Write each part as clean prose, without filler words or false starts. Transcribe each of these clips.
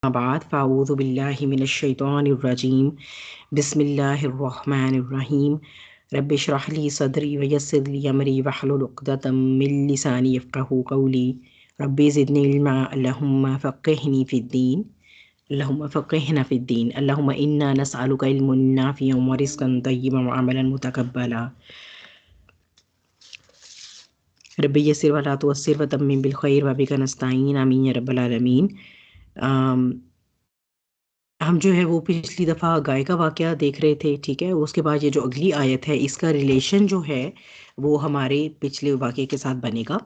بعد فاعوذ باللہ من الشیطان الرجیم بسم اللہ الرحمن الرحیم رب اشرح لی صدری ویسر لی امری واحلل عقدۃ من لسانی یفقہوا قولی رب زدنی علما اللہم فقہنی فی الدین اللہم فقہنا فی الدین اللہم انا نسألک علما نافعا ورزقا طیبا وعملا متقبلا رب یسر ولا تعسر وتمم بالخیر وبک نستعین آمین یا رب العالمین۔ ہم جو ہے وہ پچھلی دفعہ گائے کا واقعہ دیکھ رہے تھے، ٹھیک ہے۔ اس کے بعد یہ جو اگلی آیت ہے اس کا ریلیشن جو ہے وہ ہمارے پچھلے واقعے کے ساتھ بنے گا،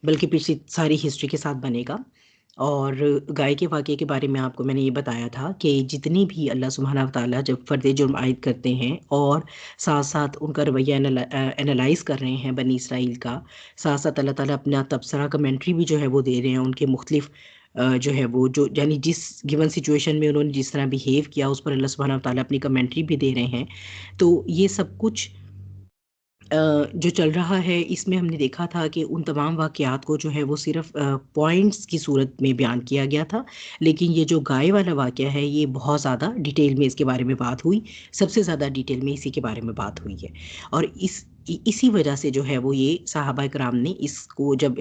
بلکہ پچھلی ساری ہسٹری کے ساتھ بنے گا۔ اور گائے کے واقعے کے بارے میں آپ کو میں نے یہ بتایا تھا کہ جتنی بھی اللہ سبحانہ و تعالیٰ جب فرد جرم عائد کرتے ہیں اور ساتھ ساتھ ان کا رویہ انالائز کر رہے ہیں بنی اسرائیل کا، ساتھ ساتھ اللہ تعالیٰ اپنا تبصرہ کمنٹری بھی جو ہے وہ دے رہے ہیں ان کے مختلف جو ہے وہ جو یعنی جس گیون سچویشن میں انہوں نے جس طرح بیہیو کیا اس پر اللہ سبحانہ و تعالیٰ اپنی کمنٹری بھی دے رہے ہیں۔ تو یہ سب کچھ جو چل رہا ہے اس میں ہم نے دیکھا تھا کہ ان تمام واقعات کو جو ہے وہ صرف پوائنٹس کی صورت میں بیان کیا گیا تھا، لیکن یہ جو گائے والا واقعہ ہے یہ بہت زیادہ ڈیٹیل میں اس کے بارے میں بات ہوئی، سب سے زیادہ ڈیٹیل میں اسی کے بارے میں بات ہوئی ہے۔ اور اسی وجہ سے جو ہے وہ یہ صحابہ کرام نے اس کو جب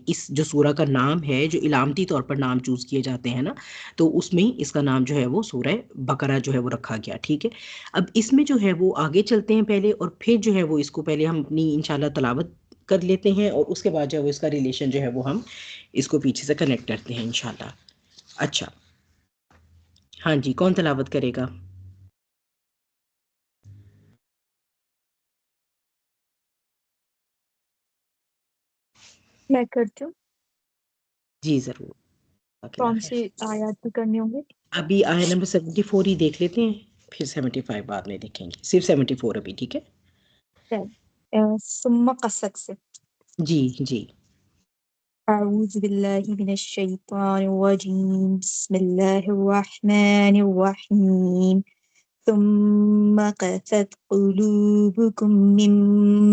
اس جو سورہ کا نام ہے جو علامتی طور پر نام چوز کیے جاتے ہیں نا، تو اس میں اس کا نام جو ہے وہ سورہ بقرہ جو ہے وہ رکھا گیا، ٹھیک ہے۔ اب اس میں جو ہے وہ آگے چلتے ہیں پہلے، اور پھر جو ہے وہ اس کو پہلے ہم اپنی انشاءاللہ تلاوت کر لیتے ہیں، اور اس کے بعد جو ہے وہ اس کا ریلیشن جو ہے وہ ہم اس کو پیچھے سے کنیکٹ کرتے ہیں انشاءاللہ۔ اچھا، ہاں جی، کون تلاوت کرے گا؟ میں کرتی ہوں۔ جی ضرور۔ کون سی آیات بھی کرنی ہوں گی؟ ابھی آیا نمبر 74 ہی دیکھ لیتے ہیں، پھر 75 بعد میں دیکھیں گے، صرف 74 ابھی، ٹھیک ہے۔ ثم قصد سے جی جی۔ اعوذ باللہ من الشیطان الرجیم بسم اللہ الرحمن الرحیم ثم قست قلوبكم من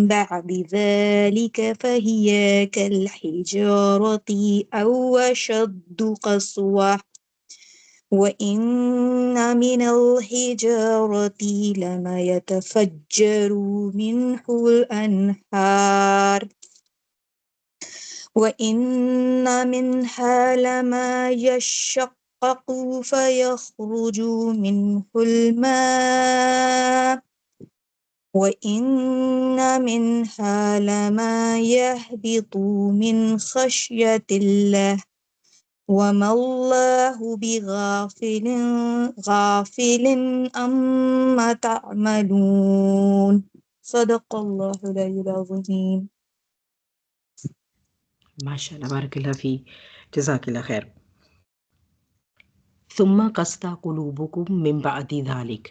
بعد ذلك فهي كالحجارة أو أشد قسوة وَإِنَّ مِنَ الْحِجَارَةِ لَمَا يَتَفَجَّرُ مِنْهُ الْأَنْهَارُ وَإِنَّ مِنْهَا لَمَا يَشَّقَّقُ فَيَخْرُجُ مِنْهُ الْمَاءُ وَإِنَّ مِنْهَا لَمَا يَهْبِطُ مِنْ خَشْيَةِ اللَّهِ وَمَا اللَّهُ غَافِلٍ عَمَّا تَعْمَلُونَ صدق اللہ العلی العظیم۔ ماشاء اللہ، بارک اللہ فی، جزاک اللہ خیر۔ ثم قست قلوبکم من بعد ذلک،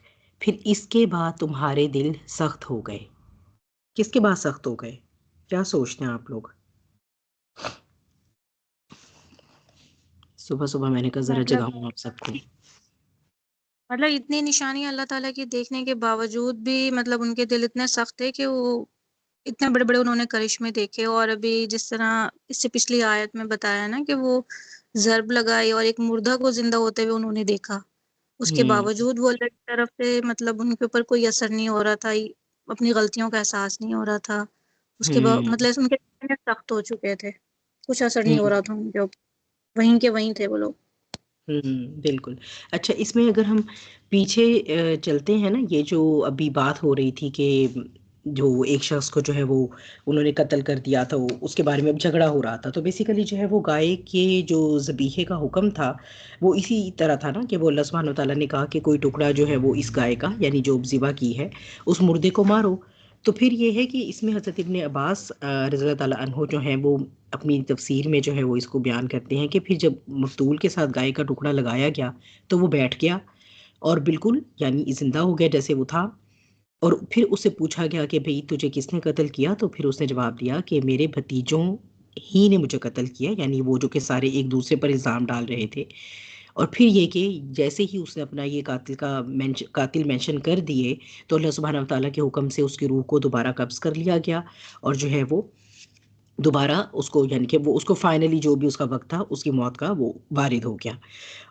پھر اس کے بعد تمہارے دل سخت ہو گئے۔ کس کے بعد سخت ہو گئے؟ کیا سوچتے ہیں آپ لوگ؟ صبح صبح میں نے کہا ذرا مطلب جگاؤں آپ سب کو۔ اتنی نشانیاں اللہ تعالیٰ کی دیکھنے کے باوجود بھی مطلب ان کے دل اتنے سخت تھے کہ وہ اتنے بڑے بڑے انہوں نے کرشمے دیکھے، اور ابھی جس طرح اس سے پچھلی آیت میں بتایا نا کہ وہ ضرب لگائی اور ایک مردہ کو زندہ ہوتے ہوئے انہوں نے دیکھا، اس کے باوجود وہ اللہ کی طرف سے مطلب ان کے اوپر کوئی اثر نہیں ہو رہا تھا، اپنی غلطیوں کا احساس نہیں ہو رہا تھا، اس کے بعد مطلب ان کے دل سخت ہو چکے تھے، کچھ اثر نہیں ہو رہا تھا ان کے اوپر، وہیں کے وہیں تھے وہ لوگ۔ بالکل۔ اچھا، اس میں اگر ہم پیچھے چلتے ہیں نا، یہ جو ابھی بات ہو رہی تھی کہ جو ایک شخص کو جو ہے وہ انہوں نے قتل کر دیا تھا، اس کے بارے میں اب جھگڑا ہو رہا تھا، تو بیسیکلی جو ہے وہ گائے کے جو ذبیحے کا حکم تھا وہ اسی طرح تھا نا کہ وہ اللہ سبحانہ و تعالیٰ نے کہا کہ کوئی ٹکڑا جو ہے وہ اس گائے کا یعنی جو ذبح کی ہے اس مردے کو مارو۔ تو پھر یہ ہے کہ اس میں حضرت ابن عباس رضی اللہ تعالیٰ عنہ جو ہیں وہ اپنی تفسیر میں جو ہے وہ اس کو بیان کرتے ہیں کہ پھر جب مقتول کے ساتھ گائے کا ٹکڑا لگایا گیا تو وہ بیٹھ گیا اور بالکل یعنی زندہ ہو گیا جیسے وہ تھا، اور پھر اس سے پوچھا گیا کہ بھئی تجھے کس نے قتل کیا، تو پھر اس نے جواب دیا کہ میرے بھتیجوں ہی نے مجھے قتل کیا، یعنی وہ جو کہ سارے ایک دوسرے پر الزام ڈال رہے تھے۔ اور پھر یہ کہ جیسے ہی اس نے اپنا یہ قاتل مینشن کر دیے تو اللہ سبحانہ و تعالیٰ کے حکم سے اس کی روح کو دوبارہ قبض کر لیا گیا، اور جو ہے وہ دوبارہ اس کو یعنی کہ وہ اس کو فائنلی جو بھی اس کا وقت تھا اس کی موت کا وہ وارد ہو گیا.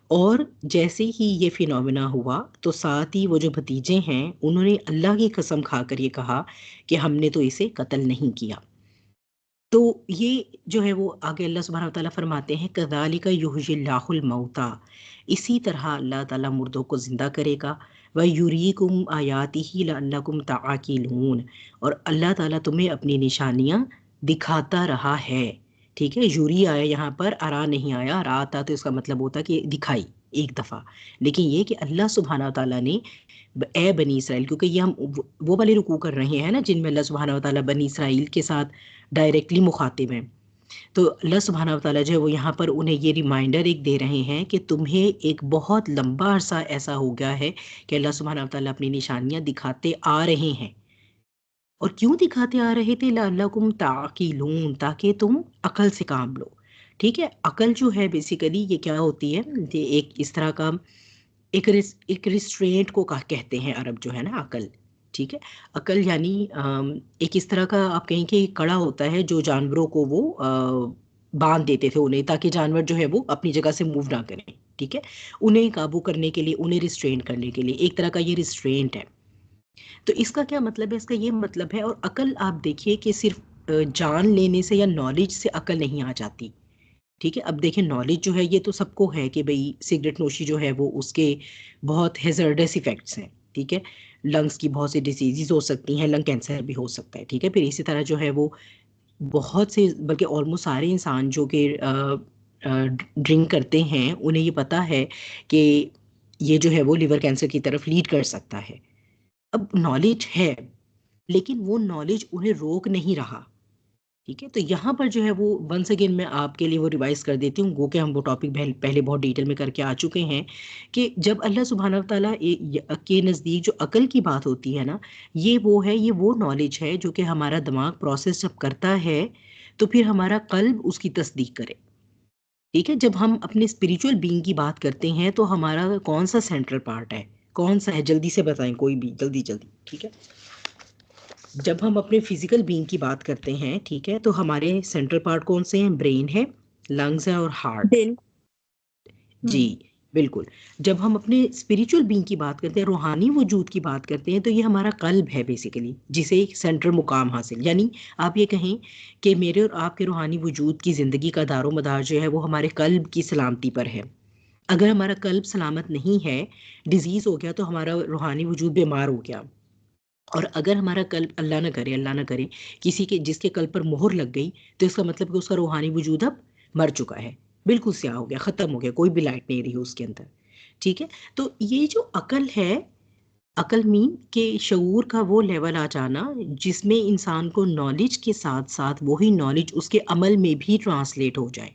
اور جیسے ہی یہ فینومینا ہوا تو ساتھ ہی وہ جو بھتیجے ہیں انہوں نے اللہ کی قسم کھا کر یہ کہا کہ ہم نے تو اسے قتل نہیں کیا. تو یہ جو ہے وہ آگے اللہ سبحانہ و تعالیٰ فرماتے ہیں کذالک یحیی اللہ الموتیٰ، اسی طرح اللہ تعالیٰ مردوں کو زندہ کرے گا. وَیُرِیکُمْ آیاتہ لعلکم تعقلون، اور اللہ تعالیٰ تمہیں اپنی نشانیاں دکھاتا رہا ہے. ٹھیک ہے، یوری آیا یہاں پر، ارا نہیں آیا. ارا آتا تو اس کا مطلب ہوتا کہ دکھائی ایک دفعہ، لیکن یہ کہ اللہ سبحانہ و تعالیٰ نے اے بنی اسرائیل، کیونکہ یہ ہم وہ والے رکوع کر رہے ہیں نا جن میں اللہ سبحانہ و تعالیٰ بنی اسرائیل کے ساتھ ڈائریکٹلی مخاطب ہیں، تو اللہ سبحانہ و تعالیٰ جو ہے وہ یہاں پر انہیں یہ ریمائنڈر ایک دے رہے ہیں کہ تمہیں ایک بہت لمبا عرصہ ایسا ہو گیا ہے کہ اللہ سبحانہ و تعالیٰ اپنی نشانیاں دکھاتے آ رہے ہیں. اور کیوں دکھاتے آ رہے تھے؟ لعلکم تعقلون، تاکہ تم عقل سے کام لو. ٹھیک ہے، عقل جو ہے بیسیکلی یہ کیا ہوتی ہے، یہ ایک اس طرح کا ایک ریسٹرینٹ کو کہتے ہیں عرب جو ہے نا عقل. ٹھیک ہے، عقل یعنی ایک اس طرح کا آپ کہیں کہ کڑا ہوتا ہے جو جانوروں کو وہ باندھ دیتے تھے انہیں، تاکہ جانور جو ہے وہ اپنی جگہ سے موو نہ کریں. ٹھیک ہے، انہیں قابو کرنے کے لیے، انہیں ریسٹرین کرنے کے لیے ایک طرح کا یہ ریسٹرینٹ ہے. تو اس کا کیا مطلب ہے؟ اس کا یہ مطلب ہے، اور عقل آپ دیکھیے کہ صرف جان لینے سے یا نالج سے عقل نہیں آ جاتی. ٹھیک ہے، اب دیکھیں نالج جو ہے یہ تو سب کو ہے کہ بھئی سگریٹ نوشی جو ہے وہ اس کے بہت ہیزرڈس ایفیکٹس ہیں. ٹھیک ہے، لنگس کی بہت سی ڈیزیزز ہو سکتی ہیں، لنگ کینسر بھی ہو سکتا ہے. ٹھیک ہے، پھر اسی طرح جو ہے وہ بہت سے بلکہ آلموسٹ سارے انسان جو کہ ڈرنک کرتے ہیں انہیں یہ پتہ ہے کہ یہ جو ہے وہ لیور کینسر کی طرف لیڈ کر سکتا ہے. اب نالج ہے لیکن وہ نالج انہیں روک نہیں رہا. ٹھیک ہے، تو یہاں پر جو ہے وہ ونس اگین میں آپ کے لیے وہ ریوائز کر دیتی ہوں، گو کہ ہم وہ ٹاپک پہلے بہت ڈیٹیل میں کر کے آ چکے ہیں کہ جب اللہ سبحانہ و تعالیٰ کے نزدیک جو عقل کی بات ہوتی ہے نا، یہ وہ نالج ہے جو کہ ہمارا دماغ پروسیس جب کرتا ہے تو پھر ہمارا قلب اس کی تصدیق کرے. ٹھیک ہے، جب ہم اپنے اسپریچول بینگ کی بات کرتے ہیں تو ہمارا کون سا سینٹرل پارٹ ہے، کون سا ہے؟ جلدی سے بتائیں کوئی بھی، جلدی. ٹھیک ہے، جب ہم اپنے فزیکل بینگ کی بات کرتے ہیں، ٹھیک ہے، تو ہمارے سینٹرل پارٹ کون سے ہیں؟ برین ہے، لنگز ہے اور ہارٹ. دل. جی بالکل. جب ہم اپنے اسپریچول بینگ کی بات کرتے ہیں، روحانی وجود کی بات کرتے ہیں، تو یہ ہمارا قلب ہے بیسیکلی، جسے ایک سینٹرل مقام حاصل، یعنی آپ یہ کہیں کہ میرے اور آپ کے روحانی وجود کی زندگی کا دار و مدار جو ہے وہ ہمارے قلب کی سلامتی پر ہے. اگر ہمارا قلب سلامت نہیں ہے، ڈیزیز ہو گیا، تو ہمارا روحانی وجود بیمار ہو گیا. اور اگر ہمارا قلب اللہ نہ کرے کسی کے جس کے قلب پر مہر لگ گئی، تو اس کا مطلب کہ اس کا روحانی وجود اب مر چکا ہے، بالکل سیاہ ہو گیا، ختم ہو گیا، کوئی بھی لائٹ نہیں رہی اس کے اندر. ٹھیک ہے، تو یہ جو عقل ہے، عقل مین کہ شعور کا وہ لیول آ جانا جس میں انسان کو نالج کے ساتھ ساتھ وہی نالج اس کے عمل میں بھی ٹرانسلیٹ ہو جائے،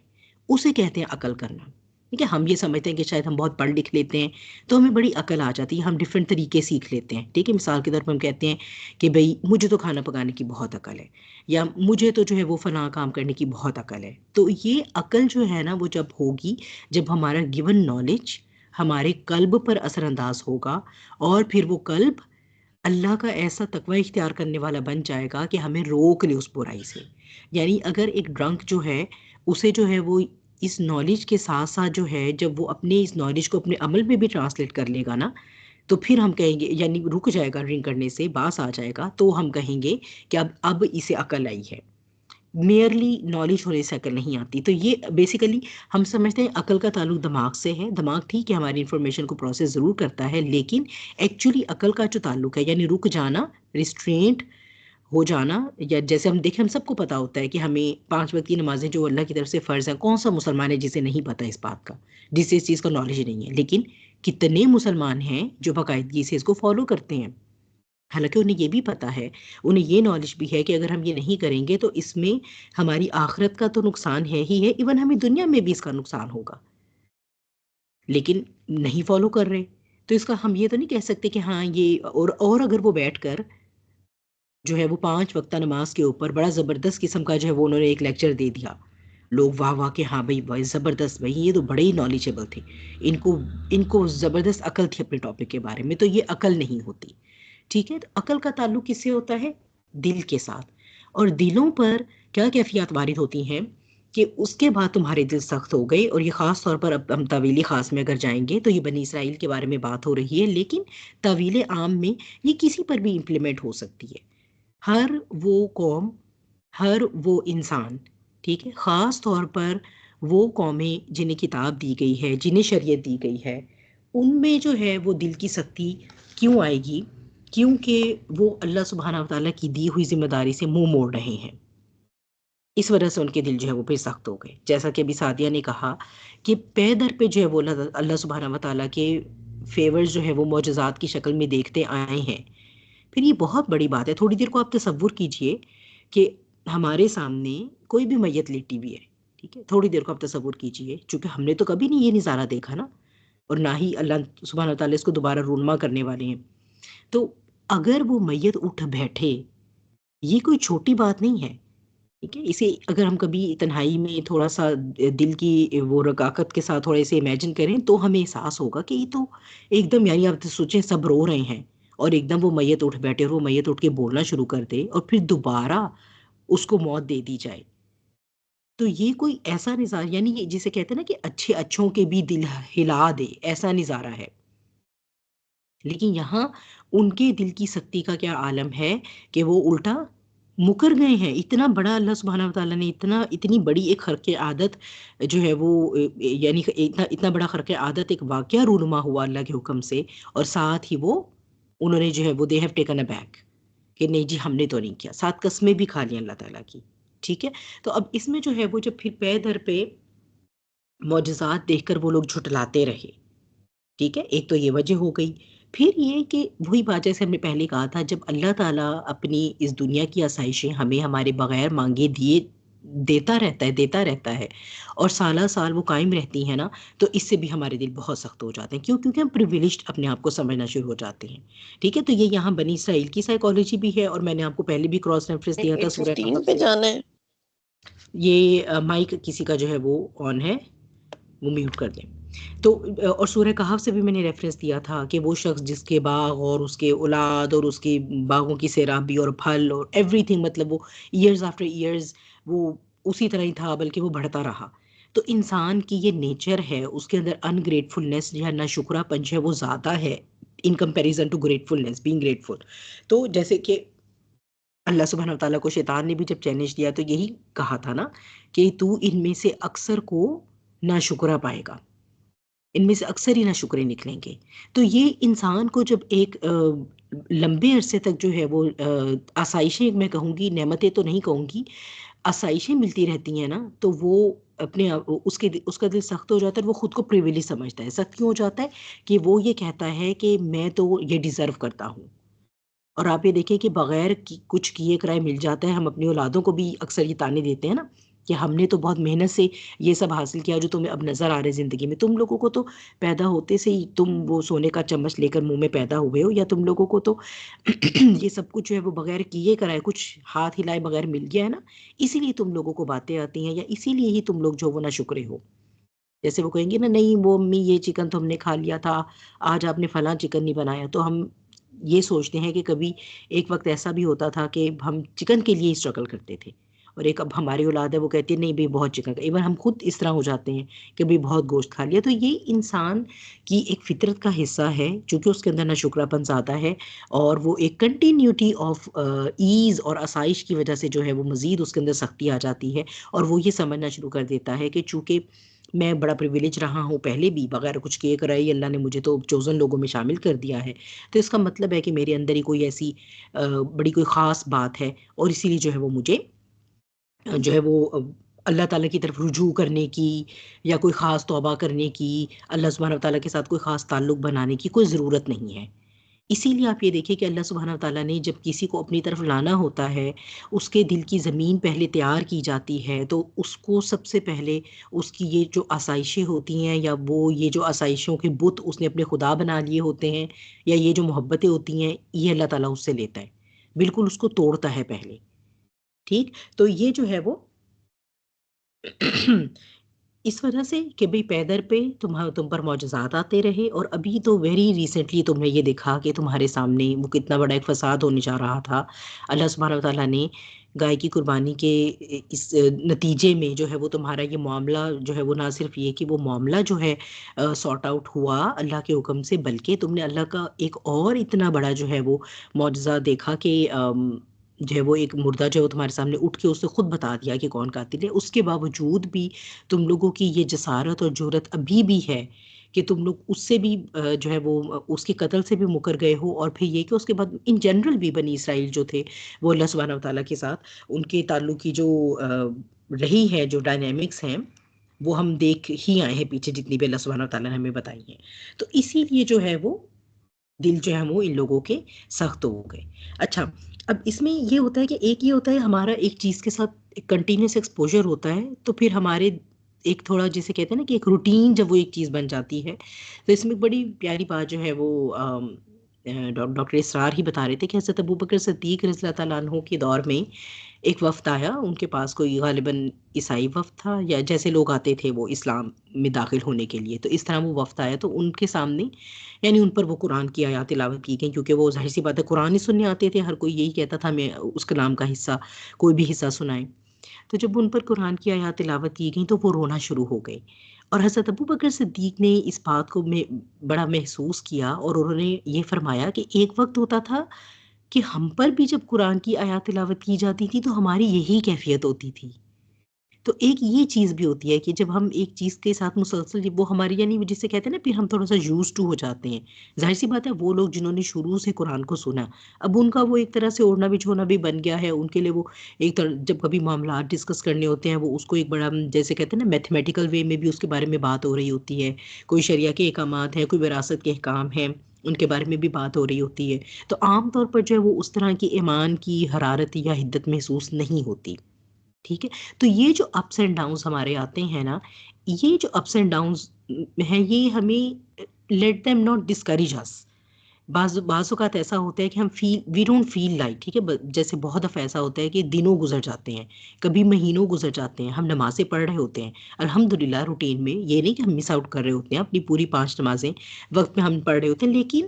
اسے کہتے ہیں عقل کرنا. ٹھیک ہے، ہم یہ سمجھتے ہیں کہ شاید ہم بہت پڑھ لکھ لیتے ہیں تو ہمیں بڑی عقل آ جاتی ہے، ہم ڈفرینٹ طریقے سیکھ لیتے ہیں. ٹھیک ہے، مثال کے طور پر ہم کہتے ہیں کہ بھئی مجھے تو کھانا پکانے کی بہت عقل ہے، یا مجھے تو جو ہے وہ فلاں کام کرنے کی بہت عقل ہے. تو یہ عقل جو ہے نا وہ جب ہوگی جب ہمارا گیون نالج ہمارے قلب پر اثر انداز ہوگا، اور پھر وہ قلب اللہ کا ایسا تقوی اختیار کرنے والا بن جائے گا کہ ہمیں روک لے اس برائی سے. یعنی اگر ایک ڈرنک جو ہے اسے جو ہے وہ اس نالج کے ساتھ ساتھ جو ہے جب وہ اپنے اس نالج کو اپنے عمل میں بھی ٹرانسلیٹ کر لے گا نا، تو پھر ہم کہیں گے، یعنی رک جائے گا ڈرنک کرنے سے، باس آ جائے گا، تو ہم کہیں گے کہ اب اسے عقل آئی ہے. میئرلی نالج ہونے سے عقل نہیں آتی. تو یہ بیسیکلی ہم سمجھتے ہیں عقل کا تعلق دماغ سے ہے. دماغ ٹھیک ہے ہماری انفارمیشن کو پروسیس ضرور کرتا ہے، لیکن ایکچولی عقل کا جو تعلق ہے یعنی رک جانا، ریسٹرینٹ ہو جانا، یا جیسے ہم دیکھیں ہم سب کو پتا ہوتا ہے کہ ہمیں 5 وقت کی نمازیں جو اللہ کی طرف سے فرض ہیں، کون سا مسلمان ہے جسے نہیں پتا اس بات کا، جسے اس چیز کا نالج نہیں ہے؟ لیکن کتنے مسلمان ہیں جو باقاعدگی سے اس کو فالو کرتے ہیں، حالانکہ انہیں یہ بھی پتا ہے، انہیں یہ نالج بھی ہے کہ اگر ہم یہ نہیں کریں گے تو اس میں ہماری آخرت کا تو نقصان ہے ہی ہے، ایون ہمیں دنیا میں بھی اس کا نقصان ہوگا، لیکن نہیں فالو کر رہے. تو اس کا ہم یہ تو نہیں کہہ سکتے کہ ہاں یہ اور اگر وہ بیٹھ کر جو ہے وہ 5 وقتہ نماز کے اوپر بڑا زبردست قسم کا جو ہے وہ انہوں نے ایک لیکچر دے دیا، لوگ واہ کہ ہاں بھائی زبردست، بھائی یہ تو بڑے ہی نالجیبل تھے، ان کو زبردست عقل تھی اپنے ٹاپک کے بارے میں. تو یہ عقل نہیں ہوتی. ٹھیک ہے، تو عقل کا تعلق کس سے ہوتا ہے؟ دل کے ساتھ. اور دلوں پر کیا کیفیات وارد ہوتی ہیں کہ اس کے بعد تمہارے دل سخت ہو گئے. اور یہ خاص طور پر اب ہم طویل خاص میں اگر جائیں گے تو یہ بنی اسرائیل کے بارے میں بات ہو رہی ہے، لیکن طویل عام میں یہ کسی پر بھی امپلیمنٹ ہو سکتی ہے. ہر وہ قوم، ہر وہ انسان، ٹھیک ہے، خاص طور پر وہ قومیں جنہیں کتاب دی گئی ہے، جنہیں شریعت دی گئی ہے، ان میں جو ہے وہ دل کی سختی کیوں آئے گی؟ کیونکہ وہ اللہ سبحانہ و تعالیٰ کی دی ہوئی ذمہ داری سے منہ موڑ رہے ہیں. اس وجہ سے ان کے دل جو ہے وہ پھر سخت ہو گئے. جیسا کہ ابھی سعدیہ نے کہا کہ پے در پہ جو ہے وہ اللہ سبحانہ و تعالیٰ کے فیورز جو ہے وہ معجزات کی شکل میں دیکھتے آئے ہیں. پھر یہ بہت بڑی بات ہے. تھوڑی دیر کو آپ تصور کیجئے کہ ہمارے سامنے کوئی بھی میت لیٹی ہوئی ہے، ٹھیک ہے، تھوڑی دیر کو آپ تصور کیجئے، چونکہ ہم نے تو کبھی نہیں یہ نظارہ دیکھا نا، اور نہ ہی اللہ سبحانہ و تعالیٰ اس کو دوبارہ رونما کرنے والے ہیں. تو اگر وہ میت اٹھ بیٹھے، یہ کوئی چھوٹی بات نہیں ہے، ٹھیک ہے. اسے اگر ہم کبھی تنہائی میں تھوڑا سا دل کی وہ رقاقت کے ساتھ تھوڑا اسے امیجن کریں تو ہمیں احساس ہوگا کہ یہ تو ایک دم، یعنی آپ سوچیں سب رو رہے ہیں اور ایک دم وہ میت اٹھ بیٹھے اور وہ میت اٹھ کے بولنا شروع کر دے اور پھر دوبارہ اس کو موت دے دی جائے. تو یہ کوئی ایسا نظارہ، یعنی یہ جسے کہتے ہیں نا کہ اچھے اچھوں کے بھی دل ہلا دے، ایسا نظارہ ہے. لیکن یہاں ان کے دل کی سختی کا کیا عالم ہے کہ وہ الٹا مکر گئے ہیں. اتنا بڑا اللہ سبحانہ و تعالیٰ نے اتنی بڑی ایک خرق عادت جو ہے وہ، یعنی اتنا بڑا خرق عادت، ایک واقعہ رونما ہوا اللہ کے حکم سے، اور ساتھ ہی وہ انہوں نے جو ہے وہ they have taken a back کہ نہیں جی ہم نے تو نہیں کیا، ساتھ قسمیں بھی کھا لی اللہ تعالیٰ کی. ٹھیک ہے. تو اب اس میں جو ہے وہ جب پھر پے در پہ معجزات دیکھ کر وہ لوگ جھٹلاتے رہے، ٹھیک ہے، ایک تو یہ وجہ ہو گئی. پھر یہ کہ وہی بات جیسے ہم نے پہلے کہا تھا، جب اللہ تعالیٰ اپنی اس دنیا کی آسائشیں ہمیں ہمارے بغیر مانگے دیتا رہتا ہے اور سالہ سال وہ قائم رہتی ہیں نا، تو اس سے بھی ہمارے دل بہت سخت ہو جاتے ہیں. کیونکہ ہم پریویلیجڈ اپنے آپ کو سمجھنا شروع ہو جاتے ہیں. ٹھیک ہے. تو یہ یہاں بنی اسرائیل کی سائیکالوجی بھی ہے، اور میں نے آپ کو پہلے بھی کراس ریفرنس دیا تھا سورہ 8:15 پہ جانا ہے. یہ مائک کسی کا جو ہے وہ آن ہے، وہ میوٹ کر دیں. تو اور سورہ کہف سے بھی میں نے ریفرنس دیا تھا کہ وہ شخص جس کے باغ اور اس کے اولاد اور اس کے باغوں کی سیرابی اور پھل اور ایوری تھنگ، مطلب وہ ایئرز آفٹر ایئرز وہ اسی طرح ہی تھا، بلکہ وہ بڑھتا رہا. تو انسان کی یہ نیچر ہے، اس کے اندر ان گریٹفلنس یا نا شکرہ پنج ہے وہ زیادہ ہے in comparison to gratefulness, being grateful. تو جیسے کہ اللہ سبحانہ و تعالیٰ کو شیطان نے بھی جب چیلنج دیا تو یہی کہا تھا نا کہ تو ان میں سے اکثر کو نا شکرہ پائے گا، ان میں سے اکثر ہی نا شکرے نکلیں گے. تو یہ انسان کو جب ایک لمبے عرصے تک جو ہے وہ آسائشیں، میں کہوں گی نعمتیں تو نہیں کہوں گی، آسائشیں ملتی رہتی ہیں نا، تو وہ اپنے اس کا دل سخت ہو جاتا ہے. وہ خود کو پریویلیج سمجھتا ہے. سخت کیوں ہو جاتا ہے کہ وہ یہ کہتا ہے کہ میں تو یہ ڈیزرو کرتا ہوں. اور آپ یہ دیکھیں کہ بغیر کچھ کیے کرائے مل جاتا ہے. ہم اپنی اولادوں کو بھی اکثر یہ تانے دیتے ہیں نا کہ ہم نے تو بہت محنت سے یہ سب حاصل کیا جو تمہیں اب نظر آ رہے زندگی میں. تم لوگوں کو تو پیدا ہوتے سے ہی تم وہ سونے کا چمچ لے کر منہ میں پیدا ہوئے ہو، یا تم لوگوں کو تو یہ سب کچھ جو ہے وہ بغیر کیے کرائے، کچھ ہاتھ ہلائے بغیر مل گیا ہے نا. اسی لیے تم لوگوں کو باتیں آتی ہیں، یا اسی لیے ہی تم لوگ جو وہ نہ شکرے ہو. جیسے وہ کہیں گے نا، نہیں وہ امی یہ چکن تو ہم نے کھا لیا تھا، آج آپ نے فلاں چکن نہیں بنایا. تو ہم یہ سوچتے ہیں کہ کبھی ایک وقت ایسا بھی ہوتا تھا کہ ہم چکن کے لیے اسٹرگل کرتے تھے، اور ایک اب ہماری اولاد ہے وہ کہتی ہے نہیں بھی بہت چکن. ایون ہم خود اس طرح ہو جاتے ہیں کہ بھی بہت گوشت کھا لیا. تو یہ انسان کی ایک فطرت کا حصہ ہے، چونکہ اس کے اندر نہ شکرہ پن زیادہ ہے، اور وہ ایک کنٹینیوٹی آف ایز اور آسائش کی وجہ سے جو ہے وہ مزید اس کے اندر سختی آ جاتی ہے. اور وہ یہ سمجھنا شروع کر دیتا ہے کہ چونکہ میں بڑا پریویلیج رہا ہوں پہلے بھی، بغیر کچھ کیے کرائے اللہ نے مجھے تو چوزن لوگوں میں شامل کر دیا ہے، تو اس کا مطلب ہے کہ میرے اندر ہی کوئی ایسی بڑی کوئی خاص بات ہے، اور اسی لیے جو ہے وہ مجھے جو ہے وہ اللہ تعالیٰ کی طرف رجوع کرنے کی، یا کوئی خاص توبہ کرنے کی، اللہ سبحانہ و تعالیٰ کے ساتھ کوئی خاص تعلق بنانے کی کوئی ضرورت نہیں ہے. اسی لیے آپ یہ دیکھیں کہ اللہ سبحانہ و تعالیٰ نے جب کسی کو اپنی طرف لانا ہوتا ہے، اس کے دل کی زمین پہلے تیار کی جاتی ہے، تو اس کو سب سے پہلے اس کی یہ جو آسائشیں ہوتی ہیں، یا وہ یہ جو آسائشوں کے بت اس نے اپنے خدا بنا لیے ہوتے ہیں، یا یہ جو محبتیں ہوتی ہیں، یہ اللہ تعالیٰ اس سے لیتا ہے، بالکل اس کو توڑتا ہے پہلے. ٹھیک. تو یہ جو ہے وہ اس وجہ سے کہ بھئی پیدر پہ تم پر معجزات آتے رہے. اور ابھی تو ویری ریسنٹلی تم نے یہ دیکھا کہ تمہارے سامنے وہ کتنا بڑا ایک فساد ہونے جا رہا تھا. اللہ سبحانہ و تعالیٰ نے گائے کی قربانی کے اس نتیجے میں جو ہے وہ تمہارا یہ معاملہ جو ہے وہ نہ صرف یہ کہ وہ معاملہ جو ہے سارٹ آؤٹ ہوا اللہ کے حکم سے، بلکہ تم نے اللہ کا ایک اور اتنا بڑا جو ہے وہ معجزہ دیکھا کہ جو ہے وہ ایک مردہ جو ہے وہ تمہارے سامنے اٹھ کے اس نے خود بتا دیا کہ کون قاتل ہے۔ اس کے باوجود بھی تم لوگوں کی یہ جسارت اور جرأت ابھی بھی ہے کہ تم لوگ اس سے بھی جو ہے وہ اس کے قتل سے بھی مکر گئے ہو، اور پھر یہ کہ اس کے بعد ان جنرل بھی بنی اسرائیل جو تھے وہ اللہ سبحانہ و تعالیٰ کے ساتھ ان کے تعلق کی جو رہی ہے، جو ڈائنامکس ہیں، وہ ہم دیکھ ہی آئے ہیں پیچھے جتنی بھی اللہ سبحانہ و تعالیٰ نے ہمیں بتائی ہیں۔ تو اسی لیے جو ہے وہ دل جو ہے وہ ان لوگوں کے سخت ہو گئے۔ اچھا، اب اس میں یہ ہوتا ہے کہ ایک یہ ہوتا ہے ہمارا ایک چیز کے ساتھ کنٹینیوس ایکسپوجر ہوتا ہے، تو پھر ہمارے ایک تھوڑا جیسے کہتے ہیں نا کہ ایک روٹین جب وہ ایک چیز بن جاتی ہے، تو اس میں بڑی پیاری بات جو ہے وہ ڈاکٹر اسرار ہی بتا رہے تھے کہ حضرت ابوبکر صدیق رضی اللہ تعالیٰ عنہ کے دور میں ایک وفد آیا، ان کے پاس کوئی غالباً عیسائی وفد تھا، یا جیسے لوگ آتے تھے وہ اسلام میں داخل ہونے کے لیے، تو اس طرح وہ وفد آیا، تو ان کے سامنے یعنی ان پر وہ قرآن کی آیات تلاوت کی گئی، کیونکہ وہ ظاہر سی بات ہے قرآن ہی سننے آتے تھے، ہر کوئی یہی کہتا تھا میں اس کلام کا حصہ کوئی بھی حصہ سنائیں۔ تو جب ان پر قرآن کی آیات تلاوت کی گئی تو وہ رونا شروع ہو گئے، اور حضرت ابوبکر صدیق نے اس بات کو بڑا محسوس کیا، اور انہوں نے یہ فرمایا کہ ایک وقت ہوتا تھا کہ ہم پر بھی جب قرآن کی آیات تلاوت کی جاتی تھی تو ہماری یہی کیفیت ہوتی تھی۔ تو ایک یہ چیز بھی ہوتی ہے کہ جب ہم ایک چیز کے ساتھ مسلسل وہ ہماری یعنی جسے کہتے ہیں نا پھر ہم تھوڑا سا یوز ٹو ہو جاتے ہیں۔ ظاہر سی بات ہے وہ لوگ جنہوں نے شروع سے قرآن کو سنا، اب ان کا وہ ایک طرح سے اوڑھنا بچھونا بھی بن گیا ہے ان کے لیے، وہ ایک طرح جب کبھی معاملات ڈسکس کرنے ہوتے ہیں وہ اس کو ایک بڑا جیسے کہتے ہیں نا میتھمیٹیکل وے میں بھی اس کے بارے میں بات ہو رہی ہوتی ہے، کوئی شریعہ کے احکامات ہیں، کوئی وراثت کے احکام ہیں، ان کے بارے میں بھی بات ہو رہی ہوتی ہے، تو عام طور پر جو ہے وہ اس طرح کی ایمان کی حرارت یا حدت محسوس نہیں ہوتی۔ ٹھیک ہے، تو یہ جو اپس اینڈ ڈاؤنز ہمارے آتے ہیں نا، یہ جو اپس اینڈ ڈاؤنز ہیں یہ ہمیں لیٹ دیم ناٹ ڈسکریج اس۔ بعض اوقات ایسا ہوتا ہے کہ ہم وی ڈونٹ فیل لائک، ٹھیک ہے، جیسے بہت دفعہ ایسا ہوتا ہے کہ دنوں گزر جاتے ہیں، کبھی مہینوں گزر جاتے ہیں، ہم نمازیں پڑھ رہے ہوتے ہیں الحمدللہ روٹین میں، یہ نہیں کہ ہم مس آؤٹ کر رہے ہوتے ہیں، اپنی پوری 5 نمازیں وقت میں ہم پڑھ رہے ہوتے ہیں، لیکن